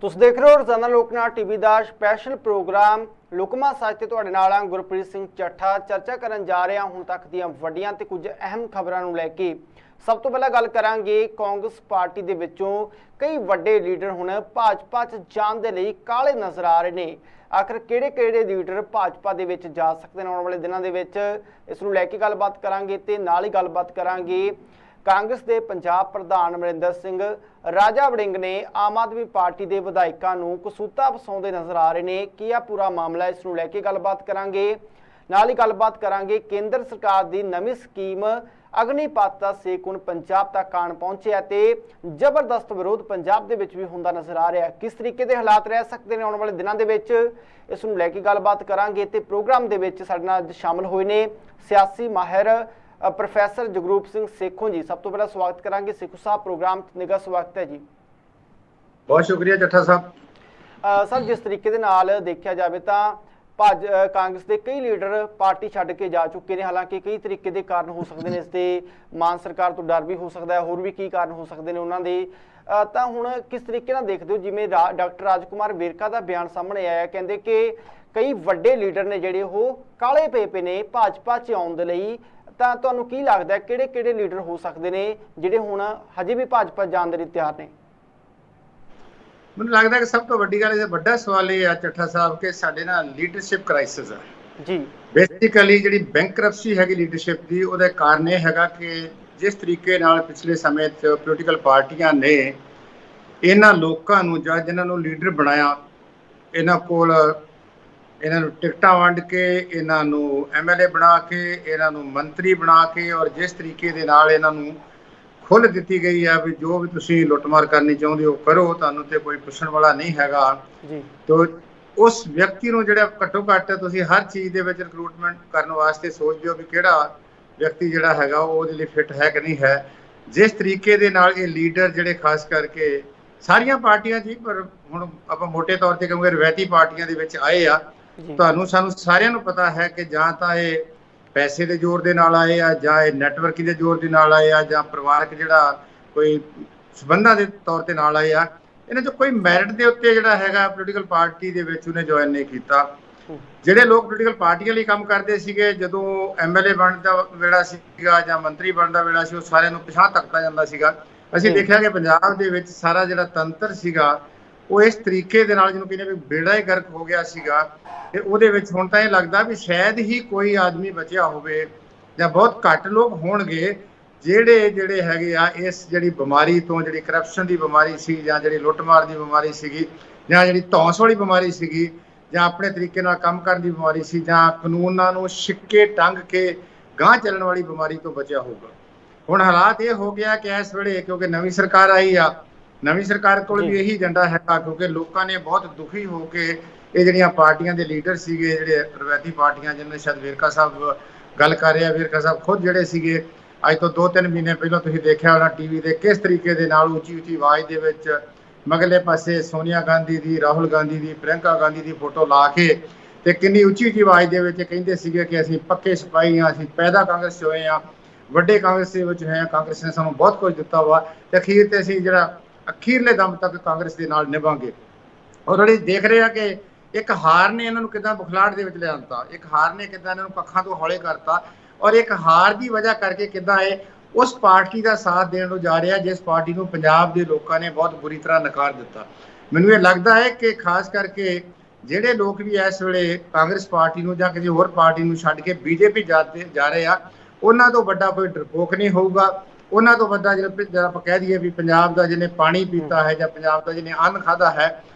ਤੁਸੀਂ ਦੇਖ ਰਹੇ ਹੋ ਰੋਜ਼ਾਨਾ ਲੋਕਨਾਥ ਟੀਵੀ ਦਾ ਸਪੈਸ਼ਲ ਪ੍ਰੋਗਰਾਮ ਲੁਕਮਾ ਸੱਚ ਤੇ ਤੁਹਾਡੇ ਨਾਲ ਗੁਰਪ੍ਰੀਤ ਸਿੰਘ ਚੱਠਾ ਚਰਚਾ ਕਰਨ ਜਾ ਰਹੇ ਹਾਂ ਹੁਣ ਤੱਕ ਦੀਆਂ ਵੱਡੀਆਂ ਤੇ ਕੁਝ ਅਹਿਮ ਖਬਰਾਂ ਨੂੰ ਲੈ ਕੇ। ਸਭ ਤੋਂ ਪਹਿਲਾਂ ਗੱਲ ਕਰਾਂਗੇ ਕਾਂਗਰਸ ਪਾਰਟੀ ਦੇ ਵਿੱਚੋਂ ਕਈ ਵੱਡੇ ਲੀਡਰ ਹੁਣ ਭਾਜਪਾ 'ਚ ਜਾਣ ਦੇ ਲਈ ਕਾਲੇ ਨਜ਼ਰ ਆ ਰਹੇ ਨੇ। आखिर किहड़े लीडर भाजपा दे विच जा सकते हैं आने वाले दिनों के विच, इस नूं लैके गलबात करांगे ते नाल ही गलबात करांगे कांग्रेस के पंजाब प्रधान अमरिंदर सिंह राजा वड़िंग ने आम आदमी पार्टी के विधायकों नूं कसूता फसाउंदे नज़र आ रहे हैं। की आ पूरा मामला, इस नूं लैके गलबात करांगे। नाल ही गलबात करांगे केंद्र सरकार की नवीं स्कीम अग्निपथ का सेक हुण पंजाब तक आण पहुंचिया ते जबरदस्त विरोध पंजाब दे विच भी हुंदा नज़र आ रहा है। किस तरीके के हालात रह सकते हैं आने वाले दिनों के विच, इस नूं लैके गलबात करांगे। ते प्रोग्राम दे विच साडे नाल शामिल होए ने सियासी माहिर प्रोफैसर जगरूप सिंह सेखों जी। सब तो पहला स्वागत करांगे सेखों साहब, प्रोग्राम निगा स्वागत है जी। बहुत शुक्रिया चट्ठा साहब। सर जिस तरीके दे नाल देखा जाए तो कांग्रेस के कई लीडर पार्टी छड्ड के जा चुके हैं, हालांकि कई तरीके के कारण हो सकते हैं, इससे मान सरकार तो डर भी हो सकता है, होर भी की कारण हो सकते हैं उन्होंने। तो हुण किस तरीके देखते हो, जिवें डॉक्टर राजकुमार वेरका का बयान सामने आया, कहते कि कई वड्डे लीडर ने जिहड़े वो काले पे ने भाजपा च आउण दे लई, तां तुहानूं की लगदा किहड़े लीडर हो सकते हैं जिहड़े हुण हजे भी भाजपा जाण दे लई तैयार ने? ਮੈਨੂੰ ਲੱਗਦਾ ਕਿ ਸਭ ਤੋਂ ਵੱਡੀ ਗੱਲ ਇਹ ਵੱਡਾ ਸਵਾਲ ਇਹ ਆ ਚੱਠਾ ਸਾਹਿਬ ਕਿ ਸਾਡੇ ਨਾਲ ਲੀਡਰਸ਼ਿਪ ਕ੍ਰਾਈਸਿਸ ਆ ਜੀ। ਬੇਸਿਕਲੀ ਜਿਹੜੀ ਬੈਂਕਰਪਸੀ ਹੈਗੀ ਲੀਡਰਸ਼ਿਪ ਦੀ, ਉਹਦਾ ਕਾਰਨ ਇਹ ਹੈਗਾ ਕਿ ਜਿਸ ਤਰੀਕੇ ਨਾਲ ਪਿਛਲੇ ਸਮੇਂ 'ਚ ਪੋਲੀਟੀਕਲ ਪਾਰਟੀਆਂ ਨੇ ਇਹਨਾਂ ਲੋਕਾਂ ਨੂੰ ਜਾਂ ਜਿਨ੍ਹਾਂ ਨੂੰ ਲੀਡਰ ਬਣਾਇਆ, ਇਹਨਾਂ ਕੋਲ ਇਹਨਾਂ ਨੂੰ ਟਿਕਟਾਂ ਵੰਡ ਕੇ, ਇਹਨਾਂ ਨੂੰ ਐਮਐਲਏ ਬਣਾ ਕੇ, ਇਹਨਾਂ ਨੂੰ ਮੰਤਰੀ ਬਣਾ ਕੇ, ਔਰ ਜਿਸ ਤਰੀਕੇ ਦੇ ਨਾਲ ਇਹਨਾਂ ਨੂੰ खुल दी गई है भी जो भी तुसी लुटमार करनी चाहते हो करो, तुहानू ते कोई पुछण वाला नहीं हैगा। तो उस व्यक्ति नूं जिहड़ा घट्टो घट्ट तुसी हर चीज़ दे विच रिक्रूटमेंट करने वास्ते सोचदे हो भी किहड़ा व्यक्ति जिहड़ा हैगा ओहदे लई फिट है कि नहीं है। जिस तरीके दे नाल ये लीडर जिहड़े खास करके सारियां पार्टियां जी, पर हुण आपां मोटे तौर ते कहांगे रवायती पार्टियां दे विच आए आ, तुहानू सानू सारियां नूं पता है कि जां तां ये पैसे के जोर के नाल आए आ, जां नैटवर्क के जोर के नाल आए आ, जां परिवारक जिहड़ा कोई संबंधां के तौर ते नाल आए आ। इन्हां चों कोई मैरिट के उत्ते जिहड़ा हैगा पोलीटिकल पार्टी दे विच उहने ज्वाइन नहीं कीता। जिहड़े लोग पोलीटिकल पार्टियां लई काम करदे सीगे, जदों एमएलए बनदा वेला सीगा जां मंत्री बनदा वेला सी, उह सारिआं नूं पिछां तकता जांदा सीगा। ਅਸੀਂ ਦੇਖਿਆ कि पंजाब ਦੇ ਵਿੱਚ ਸਾਰਾ ਜਿਹੜਾ ਤੰਤਰ ਸੀਗਾ ਉਹ ਇਸ ਤਰੀਕੇ ਦੇ ਨਾਲ ਜਿਹਨੂੰ ਕਹਿੰਦੇ ਵੀ ਬੇੜਾ ਹੀ ਗਰਕ ਹੋ ਗਿਆ ਸੀਗਾ। ਤੇ ਉਹਦੇ ਵਿੱਚ ਹੁਣ ਤਾਂ ਇਹ ਲੱਗਦਾ ਵੀ ਸ਼ਾਇਦ ਹੀ ਕੋਈ ਆਦਮੀ ਬਚਿਆ ਹੋਵੇ ਜਾਂ ਬਹੁਤ ਘੱਟ ਲੋਕ ਹੋਣਗੇ ਜਿਹੜੇ ਹੈਗੇ ਆ ਇਸ ਜਿਹੜੀ ਬਿਮਾਰੀ ਤੋਂ, ਜਿਹੜੀ ਕਰਪਸ਼ਨ ਦੀ ਬਿਮਾਰੀ ਸੀ, ਜਾਂ ਜਿਹੜੀ ਲੁੱਟਮਾਰ ਦੀ ਬਿਮਾਰੀ ਸੀਗੀ, ਜਾਂ ਜਿਹੜੀ ਧੌਂਸ ਵਾਲੀ ਬਿਮਾਰੀ ਸੀਗੀ, ਜਾਂ ਆਪਣੇ ਤਰੀਕੇ ਨਾਲ ਕੰਮ ਕਰਨ ਦੀ ਬਿਮਾਰੀ ਸੀ, ਜਾਂ ਕਾਨੂੰਨਾਂ ਨੂੰ ਛਿੱਕੇ ਟੰਗ ਕੇ ਗਾਂਹ ਚੱਲਣ ਵਾਲੀ ਬਿਮਾਰੀ ਤੋਂ ਬਚਿਆ ਹੋਊਗਾ। ਹੁਣ ਹਾਲਾਤ ਇਹ ਹੋ ਗਿਆ ਕਿ ਇਸ ਵੇਲੇ ਕਿਉਂਕਿ ਨਵੀਂ ਸਰਕਾਰ ਆਈ ਆ, ਨਵੀਂ ਸਰਕਾਰ ਕੋਲ ਵੀ ਇਹੀ ਏਜੰਡਾ ਹੈਗਾ, ਕਿਉਂਕਿ ਲੋਕਾਂ ਨੇ ਬਹੁਤ ਦੁਖੀ ਹੋ ਕੇ ਇਹ ਜਿਹੜੀਆਂ ਪਾਰਟੀਆਂ ਦੇ ਲੀਡਰ ਸੀਗੇ, ਜਿਹੜੇ ਰਵਾਇਤੀ ਪਾਰਟੀਆਂ ਜਿਹਨਾਂ ਸ਼ਾਇਦ ਵੇਰਕਾ ਸਾਹਿਬ ਗੱਲ ਕਰ ਰਹੇ ਆ, ਵੇਰਕਾ ਸਾਹਿਬ ਖੁਦ ਜਿਹੜੇ ਸੀਗੇ ਅੱਜ ਤੋਂ 2-3 ਮਹੀਨੇ ਪਹਿਲਾਂ ਤੁਸੀਂ ਦੇਖਿਆ ਹੋਣਾ ਟੀਵੀ ਤੇ ਕਿਸ ਤਰੀਕੇ ਦੇ ਨਾਲ ਉੱਚੀ ਉੱਚੀ ਆਵਾਜ਼ ਦੇ ਵਿੱਚ ਮਗਲੇ ਪਾਸੇ ਸੋਨੀਆ ਗਾਂਧੀ ਦੀ, ਰਾਹੁਲ ਗਾਂਧੀ ਦੀ, ਪ੍ਰਿयंका ਗਾਂਧੀ ਦੀ ਫੋਟੋ ਲਾ ਕੇ ਤੇ ਕਿੰਨੀ ਉੱਚੀ ਉੱਚੀ ਆਵਾਜ਼ ਦੇ ਵਿੱਚ ਕਹਿੰਦੇ ਸੀਗੇ ਕਿ ਅਸੀਂ ਪੱਕੇ ਸਿਪਾਹੀ ਹਾਂ, ਅਸੀਂ ਪੈਦਾ ਕਾਂਗਰਸ 'ਚ ਹੋਏ ਹਾਂ, ਵੱਡੇ ਕਾਂਗਰਸ ਦੇ ਵਿੱਚ ਹੋਏ ਹਾਂ, ਕਾਂਗਰਸ ਨੇ ਸਾਨੂੰ ਬਹੁਤ ਕੁਝ ਦਿੱਤਾ ਵਾ ਤੇ ਅਖੀਰ ਤੇ ਅਸੀਂ ਜਿਹੜਾ ਅਖੀਰਲੇ ਦਮ ਤੱਕ ਕਾਂਗਰਸ ਦੇ ਨਾਲ ਨਿਭਾਂਗੇ। ਔਰ ਜਿਹੜੇ ਦੇਖ ਰਹੇ ਆ ਕਿ ਇੱਕ ਹਾਰ ਨੇ ਇਹਨਾਂ ਨੂੰ ਕਿੱਦਾਂ ਬੁਖਲਾੜ ਦੇ ਵਿੱਚ ਲਿਆਂਦਾ, ਇੱਕ ਹਾਰ ਨੇ ਕਿੱਦਾਂ ਇਹਨਾਂ ਨੂੰ ਪੱਖਾਂ ਤੋਂ ਹੌਲੇ ਕਰਤਾ, ਔਰ ਇੱਕ ਹਾਰ ਦੀ ਵਜ੍ਹਾ ਕਰਕੇ ਕਿੱਦਾਂ ਇਹ ਉਸ ਪਾਰਟੀ ਦਾ ਸਾਥ ਦੇਣ ਨੂੰ ਜਾ ਰਿਹਾ ਜਿਸ ਪਾਰਟੀ ਨੂੰ ਪੰਜਾਬ ਦੇ ਲੋਕਾਂ ਨੇ ਬਹੁਤ ਬੁਰੀ ਤਰ੍ਹਾਂ ਨਕਾਰ ਦਿੱਤਾ। ਮੈਨੂੰ ਇਹ ਲੱਗਦਾ ਹੈ ਕਿ ਖਾਸ ਕਰਕੇ ਜਿਹੜੇ ਲੋਕ ਵੀ ਇਸ ਵੇਲੇ ਕਾਂਗਰਸ ਪਾਰਟੀ ਨੂੰ ਜਾਂ ਕਿਸੇ ਹੋਰ ਪਾਰਟੀ ਨੂੰ ਛੱਡ ਕੇ ਬੀਜੇਪੀ ਜਾ ਰਹੇ ਆ, ਉਹਨਾਂ ਤੋਂ ਵੱਡਾ ਕੋਈ ਡਰਪੋਕ ਨਹੀਂ ਹੋਊਗਾ। ਉਹਨਾਂ ਤੋਂ ਵੱਡਾ ਜਿਹੜਾ ਆਪਾਂ ਕਹਿ ਦਈਏ ਵੀ ਪੰਜਾਬ ਦਾ ਜਿਹਨੇ ਪਾਣੀ ਪੀਤਾ ਹੈ ਜਾਂ ਪੰਜਾਬ ਦਾ ਜਿਹਨੇ ਅੰਨ ਖਾਧਾ ਹੈ,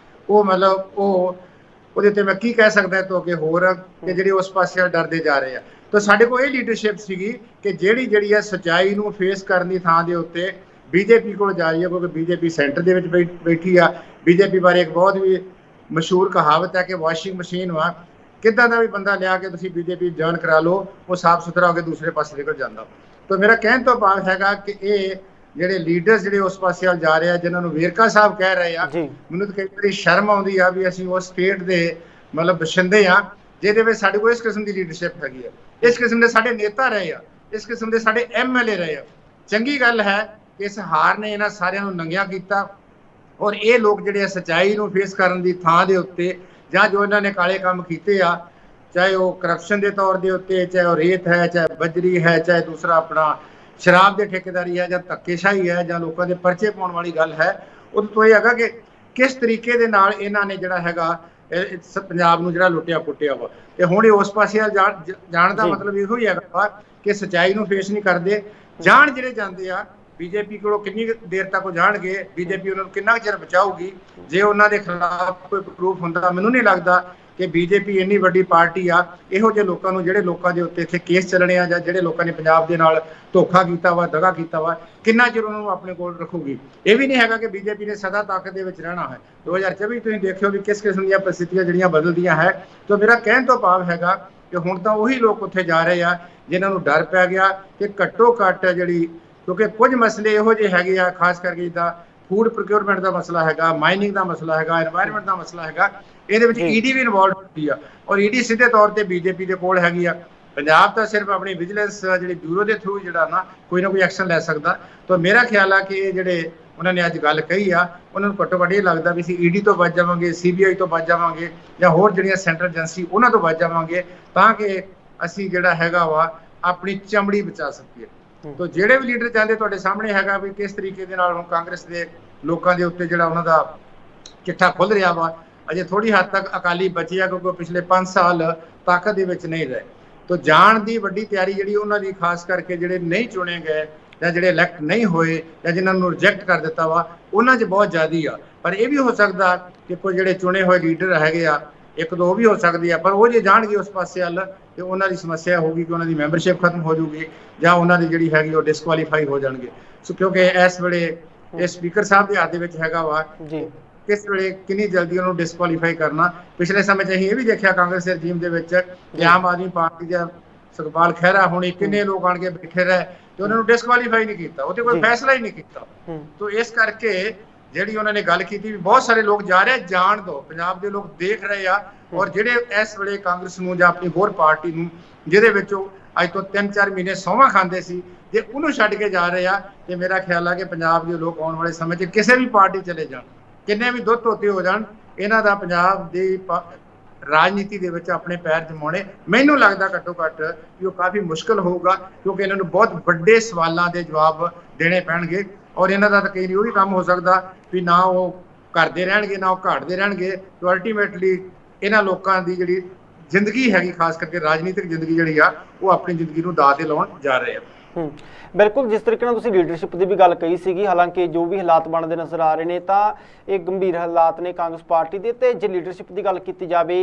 ਉਹ ਮਤਲਬ ਉਹਦੇ ਤੇ ਮੈਂ ਕੀ ਕਹਿ ਸਕਦਾ ਤੋਂ ਅੱਗੇ ਹੋਰ ਕਿ ਜਿਹੜੇ ਉਸ ਪਾਸੇ ਡਰਦੇ ਜਾ ਰਹੇ ਆ। ਤਾਂ ਸਾਡੇ ਕੋਲ ਇਹ ਲੀਡਰਸ਼ਿਪ ਸੀਗੀ ਕਿ ਜਿਹੜੀ ਹੈ ਸੱਚਾਈ ਨੂੰ ਫੇਸ ਕਰਨ ਦੀ ਥਾਂ ਦੇ ਉੱਤੇ ਬੀਜੇਪੀ ਕੋਲ ਜਾ ਰਹੀ ਹੈ, ਕਿਉਂਕਿ ਬੀਜੇਪੀ ਸੈਂਟਰ ਦੇ ਵਿੱਚ ਬੈਠੀ ਆ। ਬੀਜੇਪੀ ਬਾਰੇ ਇੱਕ ਬਹੁਤ ਵੀ ਮਸ਼ਹੂਰ ਕਹਾਵਤ ਹੈ ਕਿ ਵਾਸ਼ਿੰਗ ਮਸ਼ੀਨ ਵਾ, ਕਿੱਦਾਂ ਦਾ ਵੀ ਬੰਦਾ ਲਿਆ ਕੇ ਤੁਸੀਂ ਬੀਜੇਪੀ ਜੁਆਇਨ ਕਰਾ ਲਓ, ਉਹ ਸਾਫ਼ ਸੁਥਰਾ ਹੋ ਕੇ ਦੂਸਰੇ ਪਾਸੇ ਨਿਕਲ ਜਾਂਦਾ। ਤਾਂ ਮੇਰਾ ਕਹਿਣ ਤੋਂ ਭਾਵ ਹੈਗਾ ਕਿ ਇਹ ਜਿਹੜੇ ਲੀਡਰਸ ਜਿਹੜੇ ਉਸ ਪਾਸੇ ਵੱਲ ਜਾ ਰਹੇ ਆ, ਜਿਨ੍ਹਾਂ ਨੂੰ ਵੇਰਕਾ ਸਾਹਿਬ ਕਹਿ ਰਹੇ ਆ, ਮੈਨੂੰ ਤਾਂ ਕਈ ਵਾਰੀ ਸ਼ਰਮ ਆਉਂਦੀ ਆ ਵੀ ਅਸੀਂ ਉਸ ਸਟੇਟ ਦੇ ਮਤਲਬ ਬਸ਼ਿੰਦੇ ਆ ਜਿਹਦੇ ਵਿੱਚ ਸਾਡੇ ਕੋਲ ਇਸ ਕਿਸਮ ਦੀ ਲੀਡਰਸ਼ਿਪ ਹੈਗੀ ਆ, ਇਸ ਕਿਸਮ ਦੇ ਸਾਡੇ ਨੇਤਾ ਰਹੇ ਆ, ਇਸ ਕਿਸਮ ਦੇ ਸਾਡੇ ਐਮਐਲਏ ਰਹੇ ਆ। ਚੰਗੀ ਗੱਲ ਹੈ ਕਿ ਇਸ ਹਾਰ ਨੇ ਇਹਨਾਂ ਸਾਰਿਆਂ ਨੂੰ ਨੰਗਿਆ ਕੀਤਾ, ਔਰ ਇਹ ਲੋਕ ਜਿਹੜੇ ਸੱਚਾਈ ਨੂੰ ਫੇਸ ਕਰਨ ਦੀ ਥਾਂ ਦੇ ਉੱਤੇ ਜਾਂ ਜੋ ਇਹਨਾਂ ਨੇ ਕਾਲੇ ਕੰਮ ਕੀਤੇ ਆ, ਚਾਹੇ ਉਹ ਕਰਪਸ਼ਨ ਦੇ ਤੌਰ ਦੇ ਉੱਤੇ, ਚਾਹੇ ਉਹ ਰੇਤ ਹੈ, ਚਾਹੇ ਬਜਰੀ ਹੈ, ਚਾਹੇ ਦੂਸਰਾ ਆਪਣਾ ਸ਼ਰਾਬ ਦੇ ਠੇਕੇਦਾਰੀ ਹੈ, ਜਾਂ ਧੱਕੇਸ਼ਾਹੀ ਹੈ, ਜਾਂ ਲੋਕਾਂ ਦੇ ਪਰਚੇ ਪਾਉਣ ਵਾਲੀ ਗੱਲ ਹੈ, ਉਹਦੇ ਤੋਂ ਇਹ ਹੈਗਾ ਕਿ ਕਿਸ ਤਰੀਕੇ ਦੇ ਨਾਲ ਇਹਨਾਂ ਨੇ ਜਿਹੜਾ ਹੈਗਾ ਪੰਜਾਬ ਨੂੰ ਜਿਹੜਾ ਲੁੱਟਿਆ ਪੁੱਟਿਆ ਵਾ। ਤੇ ਹੁਣ ਇਹ ਉਸ ਪਾਸੇ ਜਾਣ ਦਾ ਮਤਲਬ ਇਹੋ ਹੀ ਹੈਗਾ ਕਿ ਸੱਚਾਈ ਨੂੰ ਫੇਸ ਨਹੀਂ ਕਰਦੇ। ਜਾਣ ਜਿਹੜੇ ਜਾਂਦੇ ਆ ਬੀਜੇਪੀ ਕੋਲੋਂ ਕਿੰਨੀ ਦੇਰ ਤੱਕ ਉਹ ਜਾਣਗੇ, ਬੀਜੇਪੀ ਉਹਨਾਂ ਨੂੰ ਕਿੰਨਾ ਚਿਰ ਬਚਾਊਗੀ। ਜੇ ਉਹਨਾਂ ਦੇ ਖਿਲਾਫ ਕੋਈ ਪ੍ਰੂਫ ਹੁੰਦਾ, ਮੈਨੂੰ ਨਹੀਂ ਲੱਗਦਾ ਕਿ ਬੀਜੇਪੀ ਇੰਨੀ ਵੱਡੀ ਪਾਰਟੀ ਆ ਇਹੋ ਜਿਹੇ ਲੋਕਾਂ ਨੂੰ, ਜਿਹੜੇ ਲੋਕਾਂ ਦੇ ਉੱਤੇ ਇੱਥੇ ਕੇਸ ਚੱਲਣੇ ਆ, ਜਾਂ ਜਿਹੜੇ ਲੋਕਾਂ ਨੇ ਪੰਜਾਬ ਦੇ ਨਾਲ ਧੋਖਾ ਕੀਤਾ ਵਾ, ਦਗਾ ਕੀਤਾ ਵਾ, ਕਿੰਨਾ ਚਿਰ ਉਹਨਾਂ ਨੂੰ ਆਪਣੇ ਕੋਲ ਰੱਖੂਗੀ। ਇਹ ਵੀ ਨਹੀਂ ਹੈਗਾ ਕਿ ਬੀਜੇਪੀ ਨੇ ਸਦਾ ਤਾਕਤ ਦੇ ਵਿੱਚ ਰਹਿਣਾ ਹੈ। 2024 ਤੁਸੀਂ ਦੇਖਿਓ ਵੀ ਕਿਸ ਕਿਸਮ ਦੀਆਂ परिस्थितियां ਜਿਹੜੀਆਂ ਬਦਲਦੀਆਂ ਹੈ। ਤਾਂ ਮੇਰਾ ਕਹਿਣ ਤੋਂ ਭਾਵ ਹੈਗਾ ਕਿ ਹੁਣ ਤਾਂ ਉਹੀ ਲੋਕ ਉੱਥੇ ਜਾ ਰਹੇ ਆ ਜਿਨ੍ਹਾਂ ਨੂੰ ਡਰ ਪੈ ਗਿਆ ਕਿ ਘੱਟੋ ਘੱਟ ਜਿਹੜੀ, ਕਿਉਂਕਿ ਕੁਝ ਮਸਲੇ ਇਹੋ ਜਿਹੇ ਹੈਗੇ ਆ, ਖਾਸ ਕਰਕੇ ਜਿੱਦਾਂ ਫੂਡ ਪ੍ਰੋਕਿਉਰਮੈਂਟ ਦਾ ਮਸਲਾ ਹੈਗਾ, ਮਾਈਨਿੰਗ ਦਾ ਮਸਲਾ ਹੈਗਾ, এনवायरमेंट ਦਾ ਮਸਲਾ ਹੈਗਾ, ਇਹਦੇ ਵਿੱਚ ਈਡੀ ਵੀ ਇਨਵੋਲਵ ਹੁੰਦੀ ਆ। ਔਰ ਈਡੀ ਸਿੱਧੇ ਤੌਰ ਤੇ ਬੀਜੇਪੀ ਦੇ ਕੋਲ ਹੈਗੀ ਆ। ਪੰਜਾਬ ਤਾਂ ਸਿਰਫ ਆਪਣੀ ਵਿਜੀਲੈਂਸ ਜਿਹੜੀ ਬਿਊਰੋ ਦੇ ਥਰੂ ਜਿਹੜਾ ਨਾ ਕੋਈ ਐਕਸ਼ਨ ਲੈ ਸਕਦਾ। ਤਾਂ ਮੇਰਾ ਖਿਆਲ ਆ ਕਿ ਇਹ ਜਿਹੜੇ ਉਹਨਾਂ ਨੇ ਅੱਜ ਗੱਲ ਕਹੀ ਆ, ਉਹਨਾਂ ਨੂੰ ਘੱਟੋ ਘੱਟ ਇਹ ਲੱਗਦਾ ਵੀ ਅਸੀਂ ਈਡੀ ਤੋਂ ਬਚ ਜਾਵਾਂਗੇ, ਸੀਬੀਆਈ ਤੋਂ ਬਚ ਜਾਵਾਂਗੇ, ਜਾਂ ਹੋਰ ਜਿਹੜੀਆਂ ਸੈਂਟਰਲ ਏਜੰਸੀ ਉਹਨਾਂ ਤੋਂ ਬਚ ਜਾਵਾਂਗੇ, ਤਾਂ ਕਿ ਅਸੀਂ ਜਿਹੜਾ ਹੈਗਾ ਵਾ ਆਪਣੀ ਚਮੜੀ ਬਚਾ ਸਕੀਏ। ਤਾਂ ਜਿਹੜੇ ਵੀ ਲੀਡਰ ਚਾਹੁੰਦੇ, ਤੁਹਾਡੇ ਸਾਹਮਣੇ ਹੈਗਾ ਵੀ ਕਿਸ ਤਰੀਕੇ ਦੇ ਨਾਲ ਹੁਣ ਕਾਂਗਰਸ ਦੇ ਲੋਕਾਂ ਦੇ ਉੱਤੇ ਜਿਹੜਾ ਉਹਨਾਂ ਦਾ ਚਿੱਠਾ ਖੁੱਲ ਰਿਹਾ ਵਾ। ਅਜੇ ਥੋੜੀ ਹੱਦ ਤੱਕ ਅਕਾਲੀ ਬਚਿਆ ਕਿਉਂਕਿ ਪਿਛਲੇ 5 ਸਾਲ ਤਾਕਤ ਦੇ ਵਿੱਚ ਨਹੀਂ ਰਹੇ। ਤਾਂ ਜਾਣ ਦੀ ਵੱਡੀ ਤਿਆਰੀ ਜਿਹੜੀ ਉਹਨਾਂ ਦੀ, ਖਾਸ ਕਰਕੇ ਜਿਹੜੇ ਨਹੀਂ ਚੁਣੇ ਗਏ ਜਾਂ ਜਿਹੜੇ ਇਲੈਕਟ ਨਹੀਂ ਹੋਏ ਜਾਂ ਜਿਨ੍ਹਾਂ ਨੂੰ ਰਿਜੈਕਟ ਕਰ ਦਿੱਤਾ ਵਾ, ਉਹਨਾਂ 'ਚ ਬਹੁਤ ਜ਼ਿਆਦੀ ਆ। ਪਰ ਇਹ ਵੀ ਹੋ ਸਕਦਾ ਕਿ ਕੋਈ ਜਿਹੜੇ ਚੁਣੇ ਹੋਏ ਲੀਡਰ ਹੈਗੇ ਆ, ਇੱਕ ਦੋ ਵੀ ਹੋ ਸਕਦੀ ਆ, ਪਰ ਉਹ ਜੇ ਜਾਣਗੇ ਉਸ ਪਾਸੇ ਵੱਲ ਤੇ ਉਹਨਾਂ ਦੀ ਸਮੱਸਿਆ ਹੋਊਗੀ ਕਿ ਉਹਨਾਂ ਦੀ ਮੈਂਬਰਸ਼ਿਪ ਖਤਮ ਹੋ ਜਾਊਗੀ, ਜਾਂ ਉਹਨਾਂ ਦੀ ਜਿਹੜੀ ਹੈਗੀ ਉਹ ਡਿਸਕੁਆਲੀਫਾਈ ਹੋ ਜਾਣਗੇ। ਸੋ ਕਿਉਂਕਿ ਇਸ ਵੇਲੇ ਇਹ ਸਪੀਕਰ ਸਾਹਿਬ ਦੇ ਹੱਥ ਦੇ ਵਿੱਚ ਹੈਗਾ ਵਾ ਜੀ, ਕਿਸ ਵੇਲੇ ਕਿੰਨੀ ਜਲਦੀ ਉਹਨੂੰ ਡਿਸਕੁਆਲੀਫਾਈ ਕਰਨਾ। ਪਿਛਲੇ ਸਮੇਂ 'ਚ ਅਸੀਂ ਇਹ ਵੀ ਦੇਖਿਆ ਕਾਂਗਰਸ ਦੇ ਰਜੀਮ ਦੇ ਵਿੱਚ ਕਿ ਆਮ ਆਦਮੀ ਪਾਰਟੀ ਦਾ ਸੁਖਪਾਲ ਖਹਿਰਾ ਹੁਣੀ ਕਿੰਨੇ ਲੋਕ ਆਣ ਕੇ ਬੈਠੇ ਰਹੇ ਤੇ ਉਹਨਾਂ ਨੂੰ ਡਿਸਕੁਆਲੀਫਾਈ ਨਹੀਂ ਕੀਤਾ, ਉਹ ਤੇ ਕੋਈ ਫੈਸਲਾ ਹੀ ਨਹੀਂ ਕੀਤਾ। ਤਾਂ ਇਸ ਕਰਕੇ ਜਿਹੜੀ ਉਹਨਾਂ ਨੇ ਗੱਲ ਕੀਤੀ ਵੀ ਬਹੁਤ ਸਾਰੇ ਲੋਕ ਜਾ ਰਹੇ, ਜਾਣ ਦੋ, ਪੰਜਾਬ ਦੇ ਲੋਕ ਦੇਖ ਰਹੇ ਆ। ਔਰ ਜਿਹੜੇ ਇਸ ਵੇਲੇ ਕਾਂਗਰਸ ਨੂੰ ਜਾਂ ਆਪਣੀ ਹੋਰ ਪਾਰਟੀ ਨੂੰ, ਜਿਹਦੇ ਵਿੱਚੋਂ ਅੱਜ ਤੋਂ 3-4 ਮਹੀਨੇ ਸੌਂਵਾਂ ਖਾਂਦੇ ਸੀ, ਜੇ ਉਹਨੂੰ ਛੱਡ ਕੇ ਜਾ ਰਹੇ ਆ, ਤੇ ਮੇਰਾ ਖਿਆਲ ਆ ਕਿ ਪੰਜਾਬ ਦੇ ਲੋਕ ਆਉਣ ਵਾਲੇ ਸਮੇਂ 'ਚ ਕਿਸੇ ਵੀ ਪਾਰਟੀ ਚਲੇ ਜਾਣ, ਕਿੰਨੇ ਵੀ ਦੁੱਧ ਧੋਤੇ ਹੋ ਜਾਣ, ਇਹਨਾਂ ਦਾ ਪੰਜਾਬ ਦੀ ਰਾਜਨੀਤੀ ਦੇ ਵਿੱਚ ਆਪਣੇ ਪੈਰ ਜਮਾਉਣੇ ਮੈਨੂੰ ਲੱਗਦਾ ਘੱਟੋ ਘੱਟ ਕਿ ਉਹ ਕਾਫੀ ਮੁਸ਼ਕਲ ਹੋਊਗਾ, ਕਿਉਂਕਿ ਇਹਨਾਂ ਨੂੰ ਬਹੁਤ ਵੱਡੇ ਸਵਾਲਾਂ ਦੇ ਜਵਾਬ ਦੇਣੇ ਪੈਣਗੇ। ਔਰ ਇਹਨਾਂ ਦਾ ਤਾਂ ਕਈ ਵਾਰੀ ਉਹ ਵੀ ਕੰਮ ਹੋ ਸਕਦਾ ਵੀ ਨਾ ਉਹ ਕਰਦੇ ਰਹਿਣਗੇ, ਨਾ ਉਹ ਘਾਟਦੇ ਰਹਿਣਗੇ। ਤੇ ਅਲਟੀਮੇਟਲੀ ਇਹਨਾਂ ਲੋਕਾਂ ਦੀ ਜਿਹੜੀ ਜ਼ਿੰਦਗੀ ਹੈਗੀ, ਖਾਸ ਕਰਕੇ ਰਾਜਨੀਤਿਕ ਜ਼ਿੰਦਗੀ ਜਿਹੜੀ ਆ, ਉਹ ਆਪਣੀ ਜ਼ਿੰਦਗੀ ਨੂੰ ਦਾਅ ਤੇ ਲਾਉਣ ਜਾ ਰਹੇ ਆ। ਬਿਲਕੁਲ, ਜਿਸ ਤਰੀਕੇ ਨਾਲ ਤੁਸੀਂ ਲੀਡਰਸ਼ਿਪ ਦੀ ਵੀ ਗੱਲ ਕਹੀ ਸੀਗੀ, ਹਾਲਾਂਕਿ ਜੋ ਵੀ ਹਾਲਾਤ ਬਣਦੇ ਨਜ਼ਰ ਆ ਰਹੇ ਨੇ ਤਾਂ ਇਹ ਗੰਭੀਰ ਹਾਲਾਤ ਨੇ ਕਾਂਗਰਸ ਪਾਰਟੀ ਦੇ। ਤੇ ਜੇ ਲੀਡਰਸ਼ਿਪ ਦੀ ਗੱਲ ਕੀਤੀ ਜਾਵੇ,